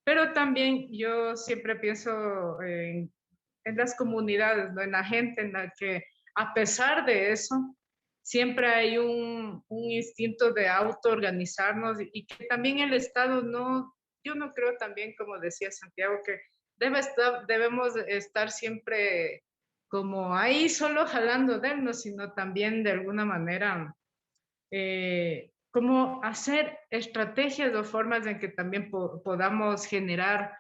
pero también yo siempre pienso en las comunidades, ¿no? En la gente, en la que a pesar de eso, siempre hay un instinto de autoorganizarnos y que también el Estado no, yo no creo también, como decía Santiago, que debemos estar siempre como ahí solo jalando de él, ¿no? Sino también de alguna manera como hacer estrategias o formas en que también podamos generar,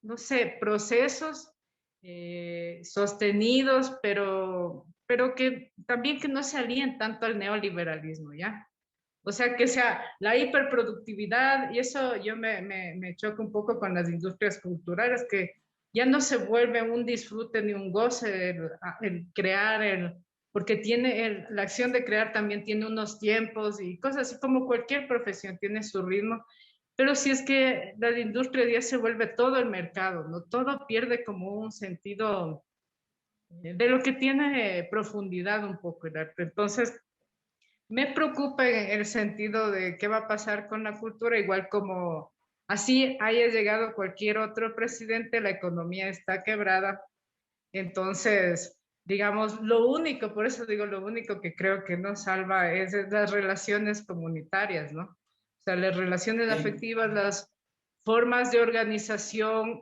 no sé, procesos sostenidos, pero que también que no se alíen tanto al neoliberalismo, ¿ya? O sea, que sea la hiperproductividad, y eso yo me choco un poco con las industrias culturales, que ya no se vuelve un disfrute ni un goce el crear, porque la acción de crear también tiene unos tiempos y cosas así como cualquier profesión tiene su ritmo, pero si es que la industria ya se vuelve todo el mercado, ¿no? Todo pierde como un sentido de lo que tiene profundidad un poco el arte. Entonces, me preocupa en el sentido de qué va a pasar con la cultura, igual como así haya llegado cualquier otro presidente, la economía está quebrada. Entonces, digamos, por eso digo, lo único que creo que nos salva es las relaciones comunitarias, ¿no? O sea, las relaciones afectivas, las formas de organización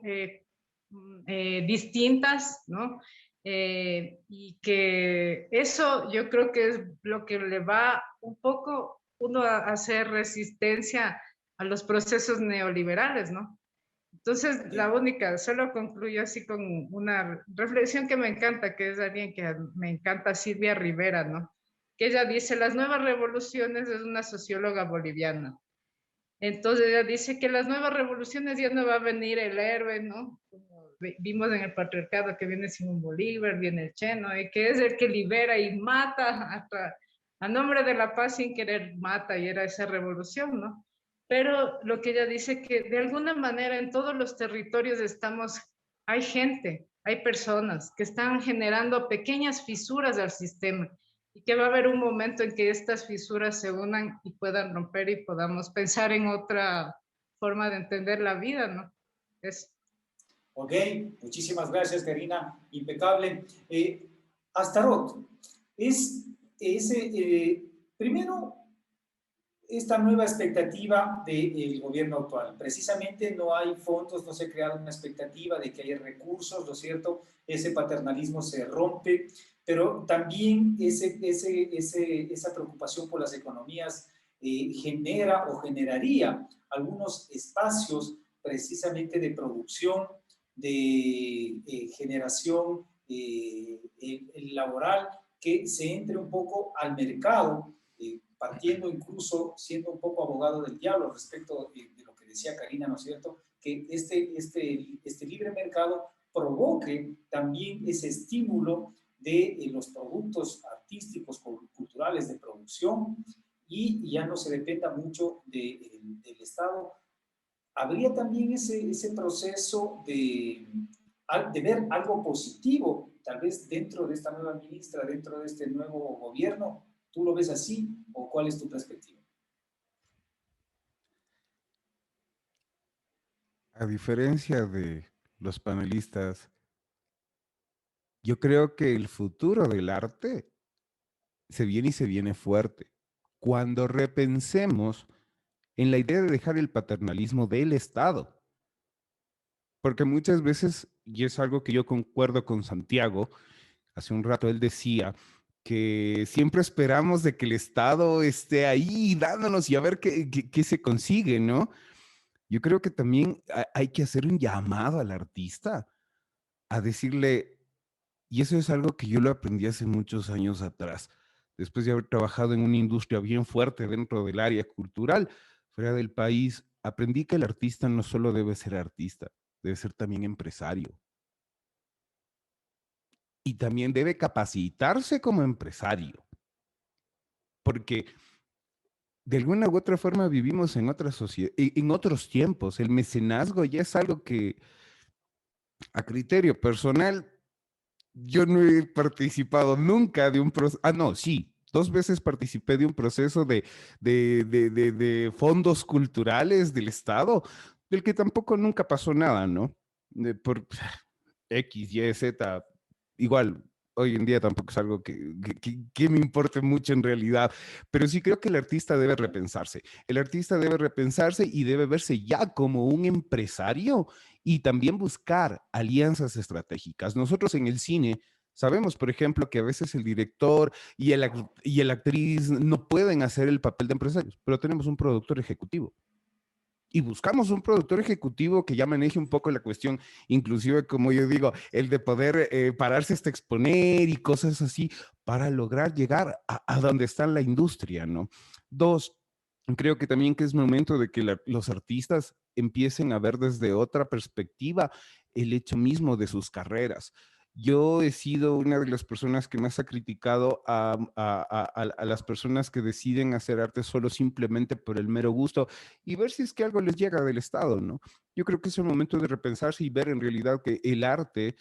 distintas, ¿no? Y que eso yo creo que es lo que le va un poco uno a hacer resistencia a los procesos neoliberales, ¿no? Entonces, solo concluyo así con una reflexión que me encanta, que es alguien que me encanta, Silvia Rivera, ¿no? Que ella dice, las nuevas revoluciones, es una socióloga boliviana. Entonces ella dice que las nuevas revoluciones ya no va a venir el héroe, ¿no? Como vimos en el patriarcado que viene Simón Bolívar, viene el Che, ¿no? Y que es el que libera y mata hasta a nombre de la paz sin querer mata, y era esa revolución, ¿no? Pero lo que ella dice que de alguna manera en todos los territorios hay gente, hay personas que están generando pequeñas fisuras al sistema y que va a haber un momento en que estas fisuras se unan y puedan romper y podamos pensar en otra forma de entender la vida, ¿no? Es
Ok, muchísimas gracias, Karina. Impecable. Astaroth, primero, esta nueva expectativa del gobierno actual. Precisamente no hay fondos, no se ha creado una expectativa de que haya recursos, ¿no es cierto? Ese paternalismo se rompe, pero también esa preocupación por las economías genera o generaría algunos espacios precisamente de producción, de generación laboral, que se entre un poco al mercado, partiendo incluso siendo un poco abogado del diablo respecto de lo que decía Karina, ¿no es cierto? Que este libre mercado provoque también ese estímulo de los productos artísticos, culturales de producción, y ya no se dependa mucho del Estado. Habría también ese proceso de ver algo positivo, tal vez dentro de esta nueva ministra, dentro de este nuevo gobierno. ¿Tú lo ves así o cuál es tu perspectiva?
A diferencia de los panelistas, yo creo que el futuro del arte se viene y se viene fuerte. Cuando repensemos en la idea de dejar el paternalismo del Estado, porque muchas veces, y es algo que yo concuerdo con Santiago, hace un rato él decía que siempre esperamos de que el Estado esté ahí dándonos y a ver qué se consigue, ¿no? Yo creo que también hay que hacer un llamado al artista a decirle, y eso es algo que yo lo aprendí hace muchos años atrás, después de haber trabajado en una industria bien fuerte dentro del área cultural, fuera del país, aprendí que el artista no solo debe ser artista, debe ser también empresario. Y también debe capacitarse como empresario, porque de alguna u otra forma vivimos en otra sociedad, en otros tiempos. El mecenazgo ya es algo que, a criterio personal, yo no he participado nunca de un proceso. Ah, no, sí. 2 veces participé de un proceso de fondos culturales del Estado, del que tampoco nunca pasó nada, ¿no? Por X, Y, Z, igual, hoy en día tampoco es algo que me importe mucho en realidad, pero sí creo que el artista debe repensarse. El artista debe repensarse y debe verse ya como un empresario y también buscar alianzas estratégicas. Nosotros en el cine sabemos, por ejemplo, que a veces el director y la actriz no pueden hacer el papel de empresarios, pero tenemos un productor ejecutivo y buscamos un productor ejecutivo que ya maneje un poco la cuestión, inclusive como yo digo, el de poder pararse hasta exponer y cosas así para lograr llegar a donde está la industria, ¿no? Dos, creo que también que es momento de que los artistas empiecen a ver desde otra perspectiva el hecho mismo de sus carreras. Yo he sido una de las personas que más ha criticado a las personas que deciden hacer arte solo simplemente por el mero gusto y ver si es que algo les llega del Estado, ¿no? Yo creo que es el momento de repensarse y ver en realidad que el arte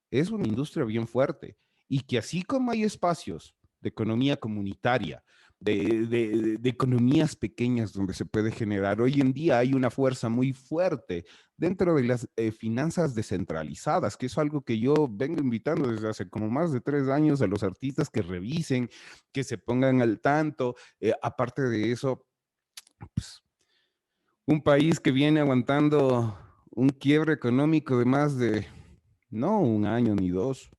es una industria bien fuerte y que así como hay espacios de economía comunitaria, de economías pequeñas donde se puede generar, hoy en día hay una fuerza muy fuerte dentro de las finanzas descentralizadas, que es algo que yo vengo invitando desde hace como más de 3 años a los artistas que revisen, que se pongan al tanto. Aparte de eso, pues, un país que viene aguantando un quiebre económico de más de, no un año ni dos.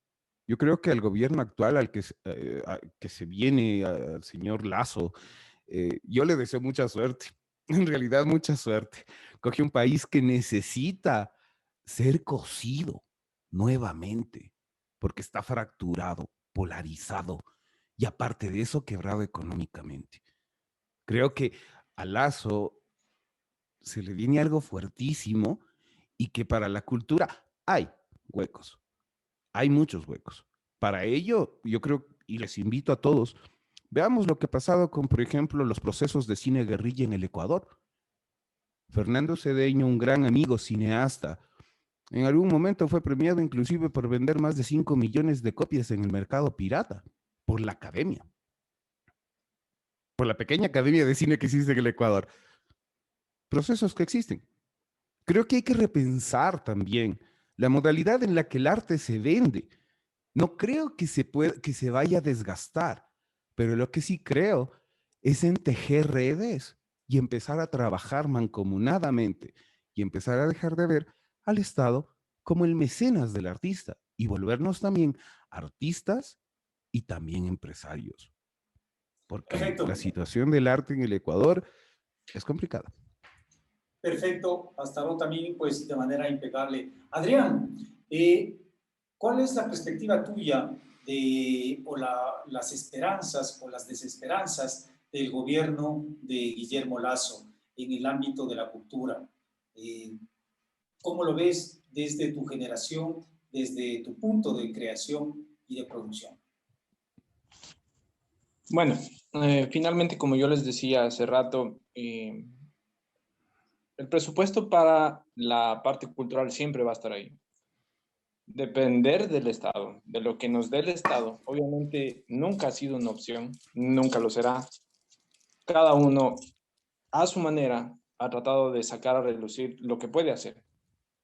Yo creo que al gobierno actual, que se viene, al señor Lazo, yo le deseo mucha suerte, en realidad mucha suerte. Coge un país que necesita ser cosido nuevamente, porque está fracturado, polarizado y aparte de eso, quebrado económicamente. Creo que a Lazo se le viene algo fuertísimo y que para la cultura hay huecos, hay muchos huecos. Para ello, yo creo, y les invito a todos, veamos lo que ha pasado con, por ejemplo, los procesos de cine guerrilla en el Ecuador. Fernando Cedeño, un gran amigo cineasta, en algún momento fue premiado inclusive por vender más de 5 millones de copias en el mercado pirata por la academia. por la pequeña academia de cine que existe en el Ecuador. Procesos que existen. Creo que hay que repensar también la modalidad en la que el arte se vende. No creo que se vaya a desgastar, pero lo que sí creo es en tejer redes y empezar a trabajar mancomunadamente y empezar a dejar de ver al Estado como el mecenas del artista y volvernos también artistas y también empresarios, porque
Perfecto,
la situación del arte en el Ecuador es complicada.
perfecto. Hasta ahora también, pues, de manera impecable. Adrián, ¿cuál es la perspectiva tuya o las esperanzas o las desesperanzas del gobierno de Guillermo Lasso en el ámbito de la cultura? ¿Cómo lo ves desde tu generación, desde tu punto de creación y de producción?
Bueno, finalmente, como yo les decía hace rato, el presupuesto para la parte cultural siempre va a estar ahí. Depender del Estado, de lo que nos dé el Estado, obviamente nunca ha sido una opción, nunca lo será. Cada uno, a su manera, ha tratado de sacar a relucir lo que puede hacer.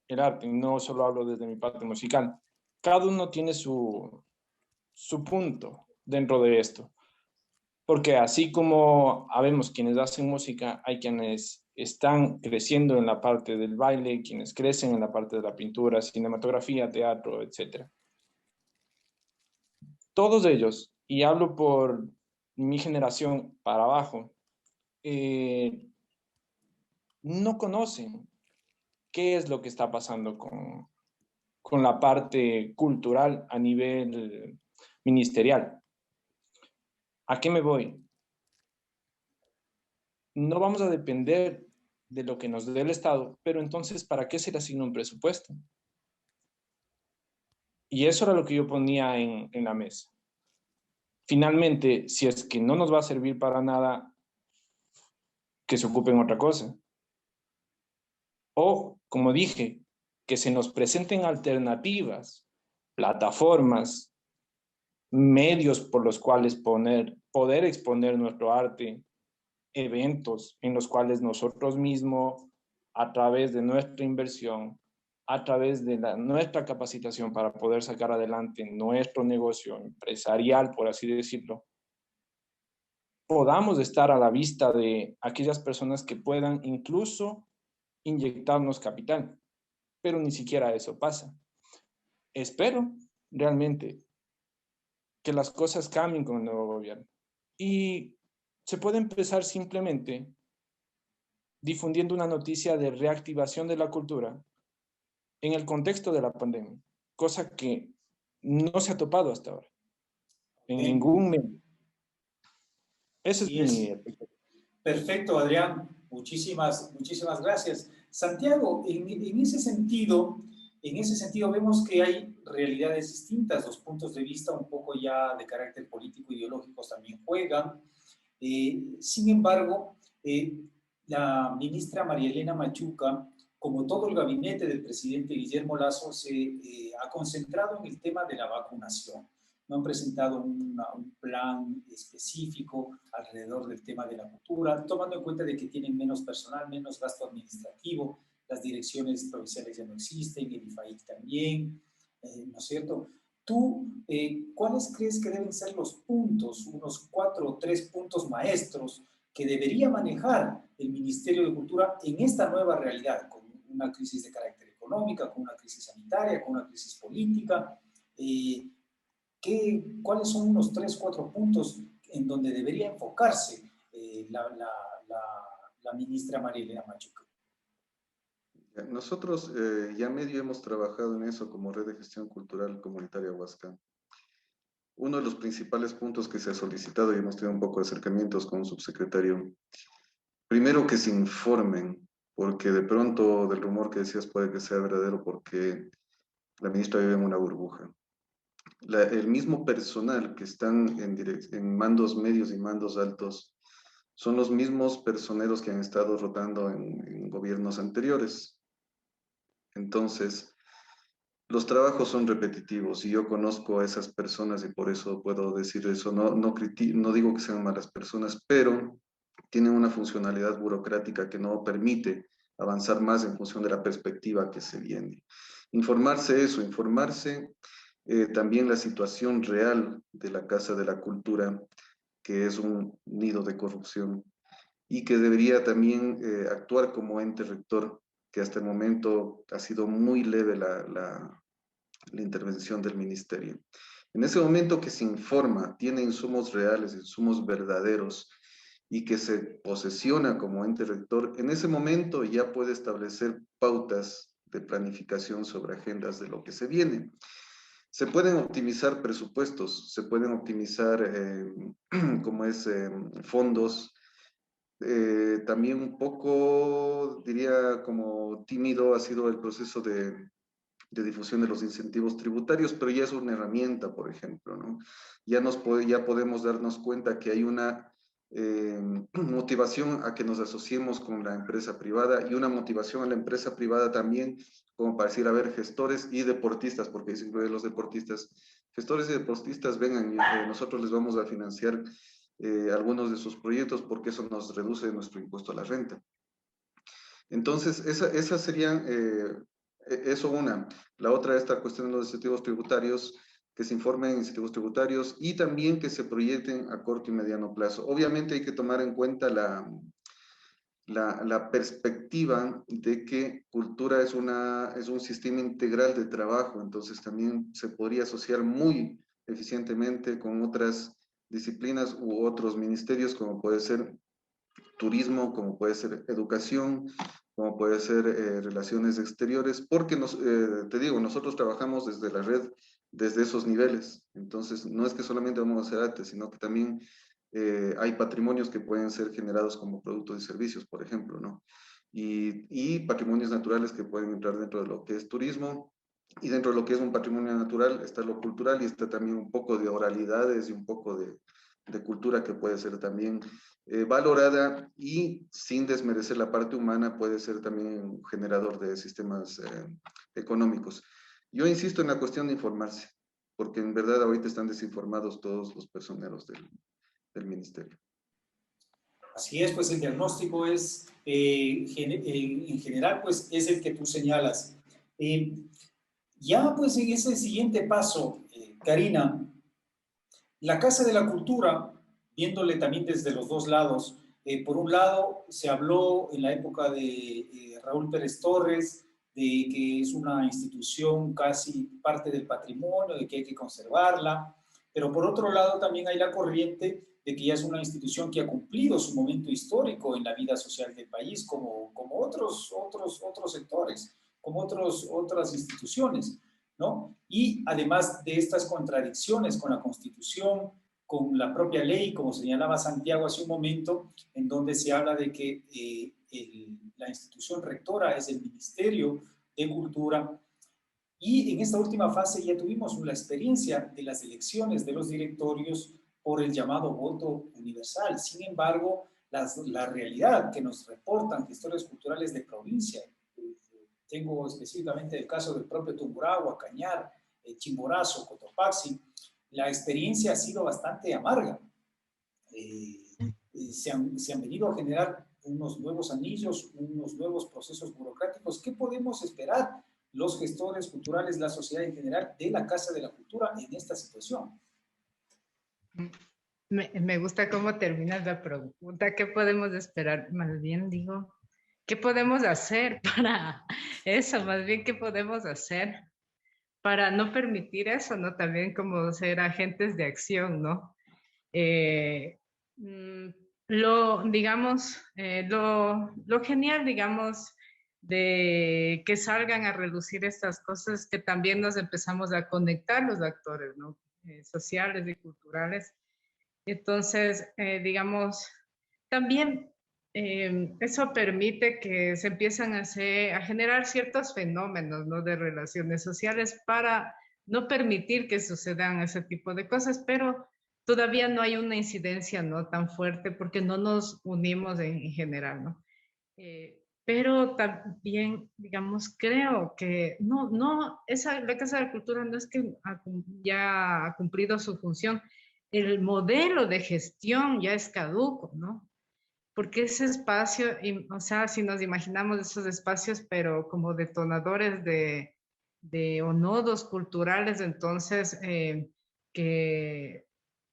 El arte, no solo hablo desde mi parte musical. Cada uno tiene su punto dentro de esto. Porque así como habemos quienes hacen música, hay quienes están creciendo en la parte del baile, quienes crecen en la parte de la pintura, cinematografía, teatro, etc. Todos ellos, y hablo por mi generación para abajo, no conocen qué es lo que está pasando con la parte cultural a nivel ministerial. ¿A qué me voy? No vamos a depender de lo que nos dé el Estado, pero entonces, ¿para qué se le asigna un presupuesto? Y eso era lo que yo ponía en la mesa. Finalmente, si es que no nos va a servir para nada, que se ocupen otra cosa. O, como dije, que se nos presenten alternativas, plataformas, medios por los cuales poder exponer nuestro arte, eventos en los cuales nosotros mismos, a través de nuestra inversión, a través de nuestra capacitación para poder sacar adelante nuestro negocio empresarial, por así decirlo, podamos estar a la vista de aquellas personas que puedan incluso inyectarnos capital, pero ni siquiera eso pasa. Espero realmente que las cosas cambien con el nuevo gobierno y se puede empezar simplemente difundiendo una noticia de reactivación de la cultura en el contexto de la pandemia, cosa que no se ha topado hasta ahora en
Bien,
ningún medio. Ese es
así
mi...
es. Perfecto, Adrián. Muchísimas gracias. Santiago, en ese sentido vemos que hay realidades distintas, los puntos de vista un poco ya de carácter político ideológicos también juegan. Sin embargo, la ministra María Elena Machuca, como todo el gabinete del presidente Guillermo Lasso, se ha concentrado en el tema de la vacunación. No han presentado un plan específico alrededor del tema de la cultura, tomando en cuenta de que tienen menos personal, menos gasto administrativo, las direcciones provinciales ya no existen, el IFAIC también, ¿no es cierto? Tú, ¿cuáles crees que deben ser los puntos, unos 4 o 3 puntos maestros que debería manejar el Ministerio de Cultura en esta nueva realidad, con una crisis de carácter económica, con una crisis sanitaria, con una crisis política? ¿Cuáles son unos 3, 4 puntos en donde debería enfocarse la ministra María Elena Machuca?
Nosotros ya medio hemos trabajado en eso como Red de Gestión Cultural Comunitaria Huasca. Uno de los principales puntos que se ha solicitado y hemos tenido un poco de acercamientos con un subsecretario, primero que se informen, porque de pronto del rumor que decías puede que sea verdadero porque la ministra vive en una burbuja. El mismo personal que están en mandos medios y mandos altos son los mismos personeros que han estado rotando en gobiernos anteriores. Entonces, los trabajos son repetitivos y yo conozco a esas personas y por eso puedo decir eso. No digo que sean malas personas, pero tienen una funcionalidad burocrática que no permite avanzar más en función de la perspectiva que se viene. Informarse también la situación real de la Casa de la Cultura, que es un nido de corrupción y que debería también actuar como ente rector, que hasta el momento ha sido muy leve la intervención del ministerio. En ese momento que se informa, tiene insumos reales, insumos verdaderos, y que se posesiona como ente rector, en ese momento ya puede establecer pautas de planificación sobre agendas de lo que se viene. Se pueden optimizar presupuestos, se pueden optimizar fondos. También un poco, diría, como tímido ha sido el proceso de difusión de los incentivos tributarios, pero ya es una herramienta, por ejemplo, ¿no? Ya podemos darnos cuenta que hay una motivación a que nos asociemos con la empresa privada y una motivación a la empresa privada también, como para decir, a ver, gestores y deportistas, porque se incluyen los deportistas, gestores y deportistas, vengan, nosotros les vamos a financiar algunos de sus proyectos porque eso nos reduce nuestro impuesto a la renta. Entonces, esa serían, eso una. La otra, esta cuestión de los incentivos tributarios, que se informen incentivos tributarios y también que se proyecten a corto y mediano plazo. Obviamente hay que tomar en cuenta la perspectiva de que cultura es un sistema integral de trabajo, entonces también se podría asociar muy eficientemente con otras disciplinas u otros ministerios, como puede ser turismo, como puede ser educación, como puede ser relaciones exteriores, porque te digo, nosotros trabajamos desde la red, desde esos niveles. Entonces, no es que solamente vamos a hacer arte, sino que también hay patrimonios que pueden ser generados como productos y servicios, por ejemplo, ¿no? Y patrimonios naturales que pueden entrar dentro de lo que es turismo, y dentro de lo que es un patrimonio natural está lo cultural y está también un poco de oralidades y un poco de cultura que puede ser también valorada y sin desmerecer la parte humana puede ser también un generador de sistemas económicos. Yo insisto en la cuestión de informarse, porque en verdad ahorita están desinformados todos los personeros del ministerio.
Así es, pues el diagnóstico es, en general, pues es el que tú señalas. Ya pues en ese siguiente paso, Karina, la Casa de la Cultura, viéndole también desde los dos lados, por un lado se habló en la época de Raúl Pérez Torres, de que es una institución casi parte del patrimonio, de que hay que conservarla, pero por otro lado también hay la corriente de que ya es una institución que ha cumplido su momento histórico en la vida social del país, como otros sectores, como otras instituciones, ¿no? Y además de estas contradicciones con la Constitución, con la propia ley, como señalaba Santiago hace un momento, en donde se habla de que la institución rectora es el Ministerio de Cultura. Y en esta última fase ya tuvimos la experiencia de las elecciones de los directorios por el llamado voto universal. Sin embargo, la realidad que nos reportan gestores culturales de provincia, tengo específicamente el caso del propio Tungurahua, Cañar, Chimborazo, Cotopaxi, la experiencia ha sido bastante amarga. Se han venido a generar unos nuevos anillos, unos nuevos procesos burocráticos. ¿Qué podemos esperar los gestores culturales, la sociedad en general, de la Casa de la Cultura en esta situación?
Me gusta cómo terminas la pregunta. ¿Qué podemos esperar? Más bien digo, ¿qué podemos hacer para eso? Más bien, ¿qué podemos hacer para no permitir eso, ¿no? También como ser agentes de acción, ¿no? Digamos, lo genial, digamos, de que salgan a relucir estas cosas, que también nos empezamos a conectar los actores, ¿no? Sociales y culturales. Entonces, digamos, también eso permite que se empiezan a generar ciertos fenómenos, ¿no? De relaciones sociales para no permitir que sucedan ese tipo de cosas, pero todavía no hay una incidencia, ¿no? Tan fuerte porque no nos unimos en general, ¿no? pero también, digamos, creo que la Casa de la Cultura no es que ya ha cumplido su función, el modelo de gestión ya es caduco, ¿no? Porque ese espacio, o sea, si nos imaginamos esos espacios, pero como detonadores o nodos culturales, entonces, que,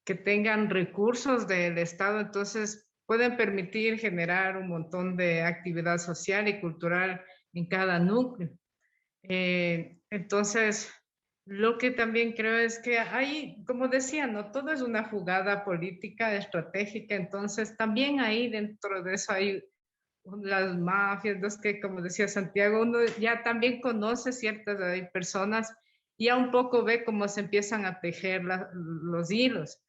que tengan recursos del Estado, entonces pueden permitir generar un montón de actividad social y cultural en cada núcleo. Entonces, lo que también creo es que hay, como decía, no todo es una jugada política, estratégica, entonces también ahí dentro de eso hay las mafias, los que, como decía Santiago, uno ya también conoce ciertas personas y ya un poco ve cómo se empiezan a tejer los hilos.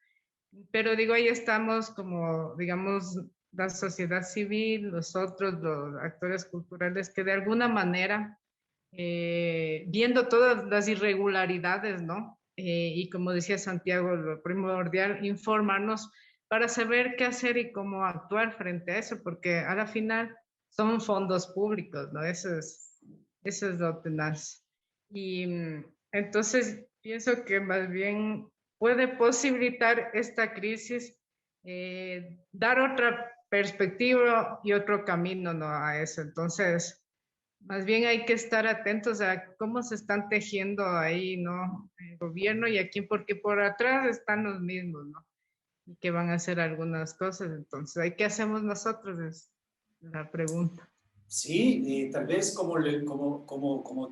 Pero digo, ahí estamos como, digamos, la sociedad civil, nosotros, los actores culturales, que de alguna manera, viendo todas las irregularidades, ¿no? Y como decía Santiago, lo primordial, informarnos para saber qué hacer y cómo actuar frente a eso, porque a la final son fondos públicos, ¿no? Eso es lo tenaz. Y entonces pienso que más bien puede posibilitar esta crisis, dar otra perspectiva y otro camino, ¿no? A eso. Entonces, más bien hay que estar atentos a cómo se están tejiendo ahí, ¿no? El gobierno y aquí, porque por atrás están los mismos, ¿no? Y que van a hacer algunas cosas. Entonces, ¿qué hacemos nosotros? Es la pregunta.
Sí, tal vez como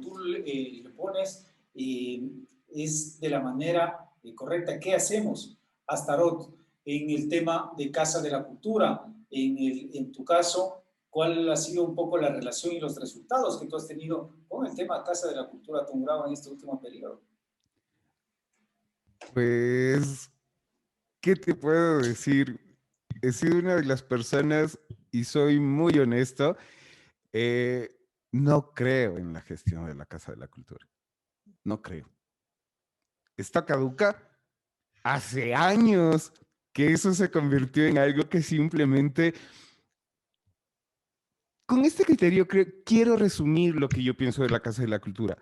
tú le pones, es de la manera correcta. ¿Qué hacemos, Astarot, en el tema de Casa de la Cultura? En tu caso, ¿cuál ha sido un poco la relación y los resultados que tú has tenido con el tema Casa de la Cultura Tungurahua en este último periodo?
Pues, ¿qué te puedo decir? He sido una de las personas, y soy muy honesto, eh, no creo en la gestión de la Casa de la Cultura. No creo. Está caduca hace años que eso se convirtió en algo que simplemente, con este criterio, quiero resumir lo que yo pienso de la Casa de la Cultura.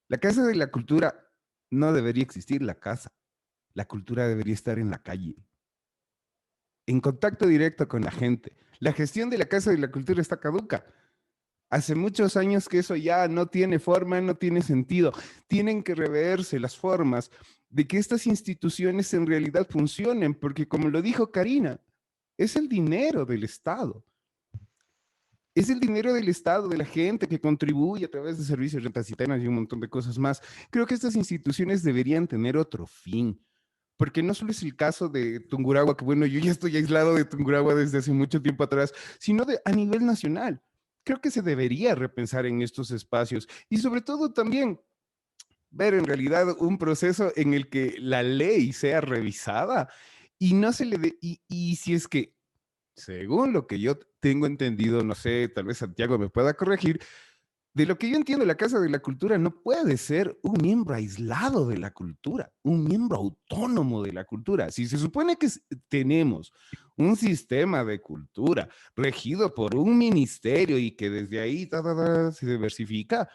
La Casa de la Cultura no debería existir la casa. La cultura debería estar en la calle, en contacto directo con la gente. La gestión de la Casa de la Cultura está caduca. Hace muchos años que eso ya no tiene forma, no tiene sentido. Tienen que reverse las formas de que estas instituciones en realidad funcionen, porque como lo dijo Karina, es el dinero del Estado. Es el dinero del Estado, de la gente que contribuye a través de servicios, rentas y tenas y un montón de cosas más. Creo que estas instituciones deberían tener otro fin, porque no solo es el caso de Tungurahua, que bueno, yo ya estoy aislado de Tungurahua desde hace mucho tiempo atrás, sino a nivel nacional. Creo que se debería repensar en estos espacios y sobre todo también ver en realidad un proceso en el que la ley sea revisada y no se le dé, y si es que, según lo que yo tengo entendido, no sé, tal vez Santiago me pueda corregir, de lo que yo entiendo, la Casa de la Cultura no puede ser un miembro aislado de la cultura, un miembro autónomo de la cultura. Si se supone que tenemos un sistema de cultura regido por un ministerio y que desde ahí se diversifica,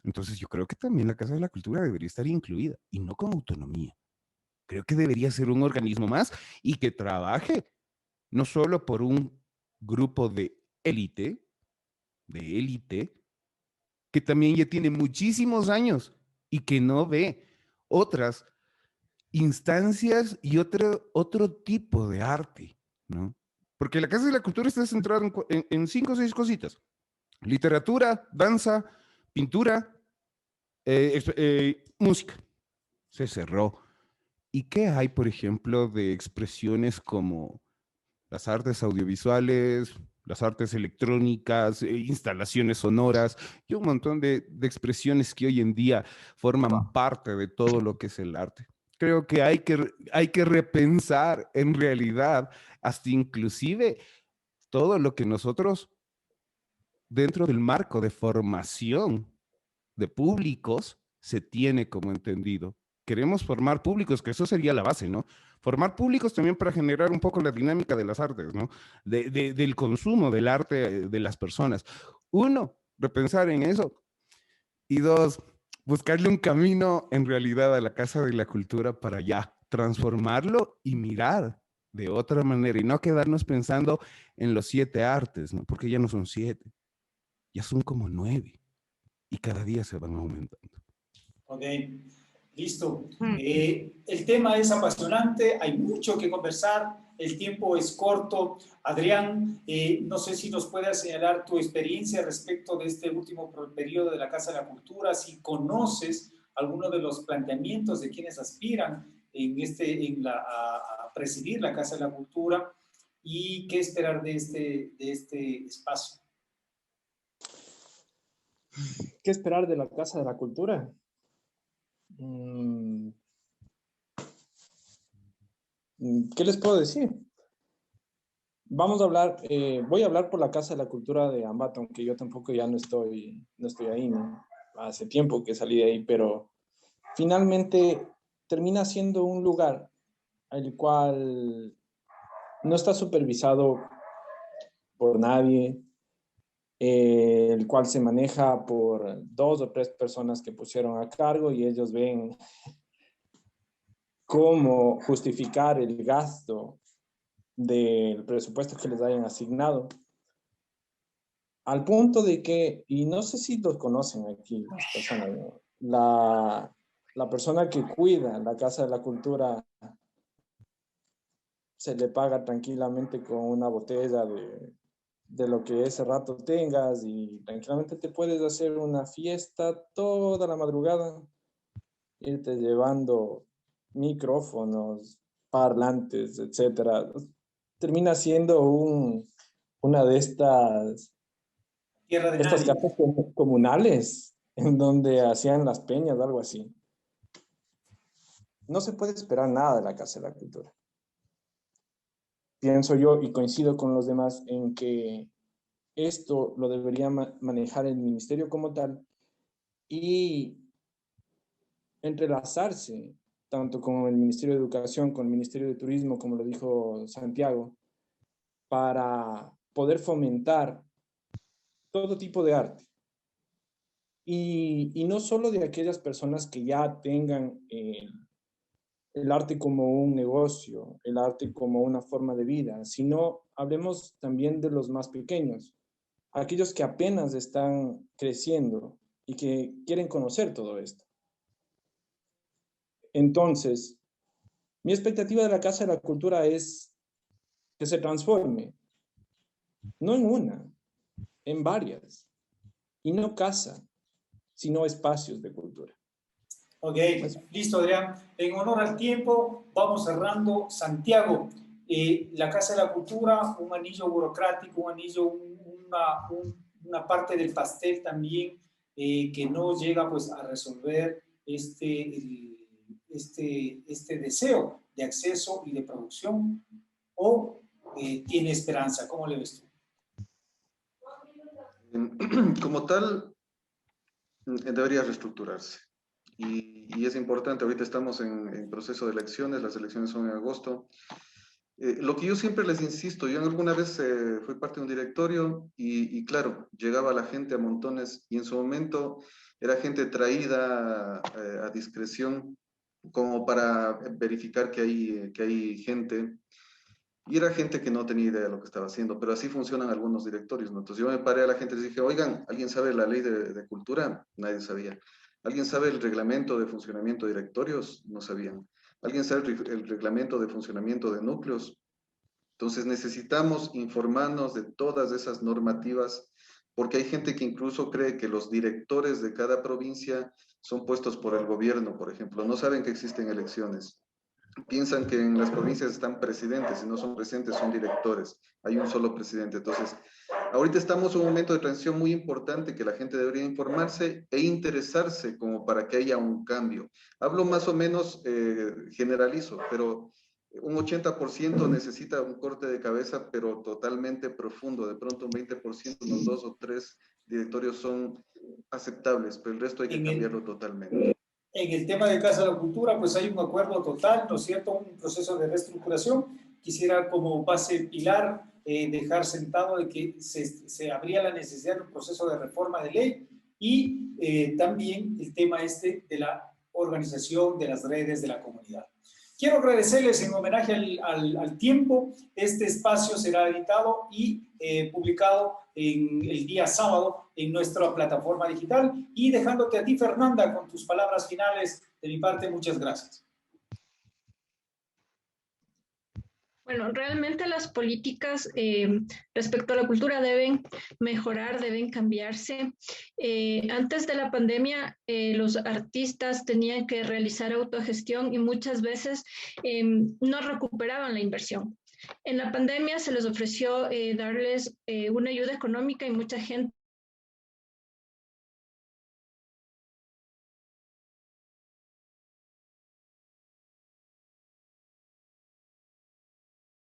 entonces yo creo que también la Casa de la Cultura debería estar incluida y no con autonomía. Creo que debería ser un organismo más y que trabaje no solo por un grupo de élite, que también ya tiene muchísimos años y que no ve otras instancias y otro tipo de arte, ¿no? Porque la Casa de la Cultura está centrada en 5 o 6 cositas: literatura, danza, pintura, música. Se cerró. ¿Y qué hay, por ejemplo, de expresiones como las artes audiovisuales, las artes electrónicas, instalaciones sonoras y un montón de expresiones que hoy en día forman parte de todo lo que es el arte? Creo que hay que repensar en realidad hasta inclusive todo lo que nosotros dentro del marco de formación de públicos se tiene como entendido. queremos formar públicos, que eso sería la base, ¿no? Formar públicos también para generar un poco la dinámica de las artes, ¿no? Del consumo del arte de las personas. Uno, repensar en eso. Y dos, buscarle un camino en realidad a la Casa de la Cultura para ya transformarlo y mirar de otra manera y no quedarnos pensando en los 7 artes, ¿no? Porque ya no son 7, ya son como 9 y cada día se van aumentando.
Ok, listo. El tema es apasionante, hay mucho que conversar, el tiempo es corto. Adrián, no sé si nos puedes señalar tu experiencia respecto de este último periodo de la Casa de la Cultura, si conoces alguno de los planteamientos de quienes aspiran a presidir la Casa de la Cultura y qué esperar de este espacio.
¿Qué esperar de la Casa de la Cultura? ¿Qué les puedo decir? Vamos a hablar, voy a hablar por la Casa de la Cultura de Ambato, aunque yo tampoco ya no estoy ahí, ¿no? Hace tiempo que salí de ahí, pero finalmente termina siendo un lugar el cual no está supervisado por nadie, el cual se maneja por 2 o 3 personas que pusieron a cargo y ellos ven cómo justificar el gasto del presupuesto que les hayan asignado. Al punto de que, y no sé si los conocen aquí las personas, ¿no? La persona que cuida la Casa de la Cultura se le paga tranquilamente con una botella de lo que ese rato tengas y tranquilamente te puedes hacer una fiesta toda la madrugada, irte llevando micrófonos, parlantes, etcétera. Termina siendo una de estas casas comunales en donde hacían las peñas, algo así. No se puede esperar nada de la Casa de la Cultura. Pienso yo y coincido con los demás en que esto lo debería manejar el ministerio como tal y entrelazarse tanto con el Ministerio de Educación, con el Ministerio de Turismo, como lo dijo Santiago, para poder fomentar todo tipo de arte. Y no solo de aquellas personas que ya tengan el arte como un negocio, el arte como una forma de vida, sino hablemos también de los más pequeños, aquellos que apenas están creciendo y que quieren conocer todo esto. Entonces, mi expectativa de la Casa de la Cultura es que se transforme, no en una, en varias, y no casa, sino espacios de cultura.
Ok, listo, Adrián. En honor al tiempo, vamos cerrando. Santiago, la Casa de la Cultura, un anillo burocrático, un anillo, una parte del pastel también que no llega pues a resolver este deseo de acceso y de producción, o tiene esperanza. ¿Cómo le ves tú?
Como tal, debería reestructurarse. Y es importante, ahorita estamos en proceso de elecciones, las elecciones son en agosto. Lo que yo siempre les insisto, yo alguna vez fui parte de un directorio y claro, llegaba la gente a montones y en su momento era gente traída a discreción como para verificar que hay gente. Y era gente que no tenía idea de lo que estaba haciendo, pero así funcionan algunos directorios, ¿no? Entonces yo me paré a la gente y les dije, oigan, ¿alguien sabe la ley de cultura? Nadie sabía. ¿Alguien sabe el reglamento de funcionamiento de directorios? No sabían. ¿Alguien sabe el reglamento de funcionamiento de núcleos? Entonces necesitamos informarnos de todas esas normativas, porque hay gente que incluso cree que los directores de cada provincia son puestos por el gobierno, por ejemplo. No saben que existen elecciones. Piensan que en las provincias están presidentes y no son presidentes, son directores. Hay un solo presidente. Entonces, ahorita estamos en un momento de transición muy importante que la gente debería informarse e interesarse como para que haya un cambio. Hablo más o menos, generalizo, pero un 80% necesita un corte de cabeza, pero totalmente profundo. De pronto un 20%, unos 2 o 3 directorios son aceptables, pero el resto hay que cambiarlo totalmente.
En el tema de Casa de la Cultura, pues hay un acuerdo total, ¿no es cierto? Un proceso de reestructuración. Quisiera como base pilar dejar sentado de que se habría la necesidad de un proceso de reforma de ley y también el tema de la organización de las redes de la comunidad. Quiero agradecerles en homenaje al tiempo. Este espacio será editado y publicado el día sábado en nuestra plataforma digital. Y dejándote a ti, Fernanda, con tus palabras finales. De mi parte, muchas gracias.
Bueno, realmente las políticas respecto a la cultura deben mejorar, deben cambiarse. Antes de la pandemia, los artistas tenían que realizar autogestión y muchas veces no recuperaban la inversión. En la pandemia se les ofreció darles una ayuda económica y mucha gente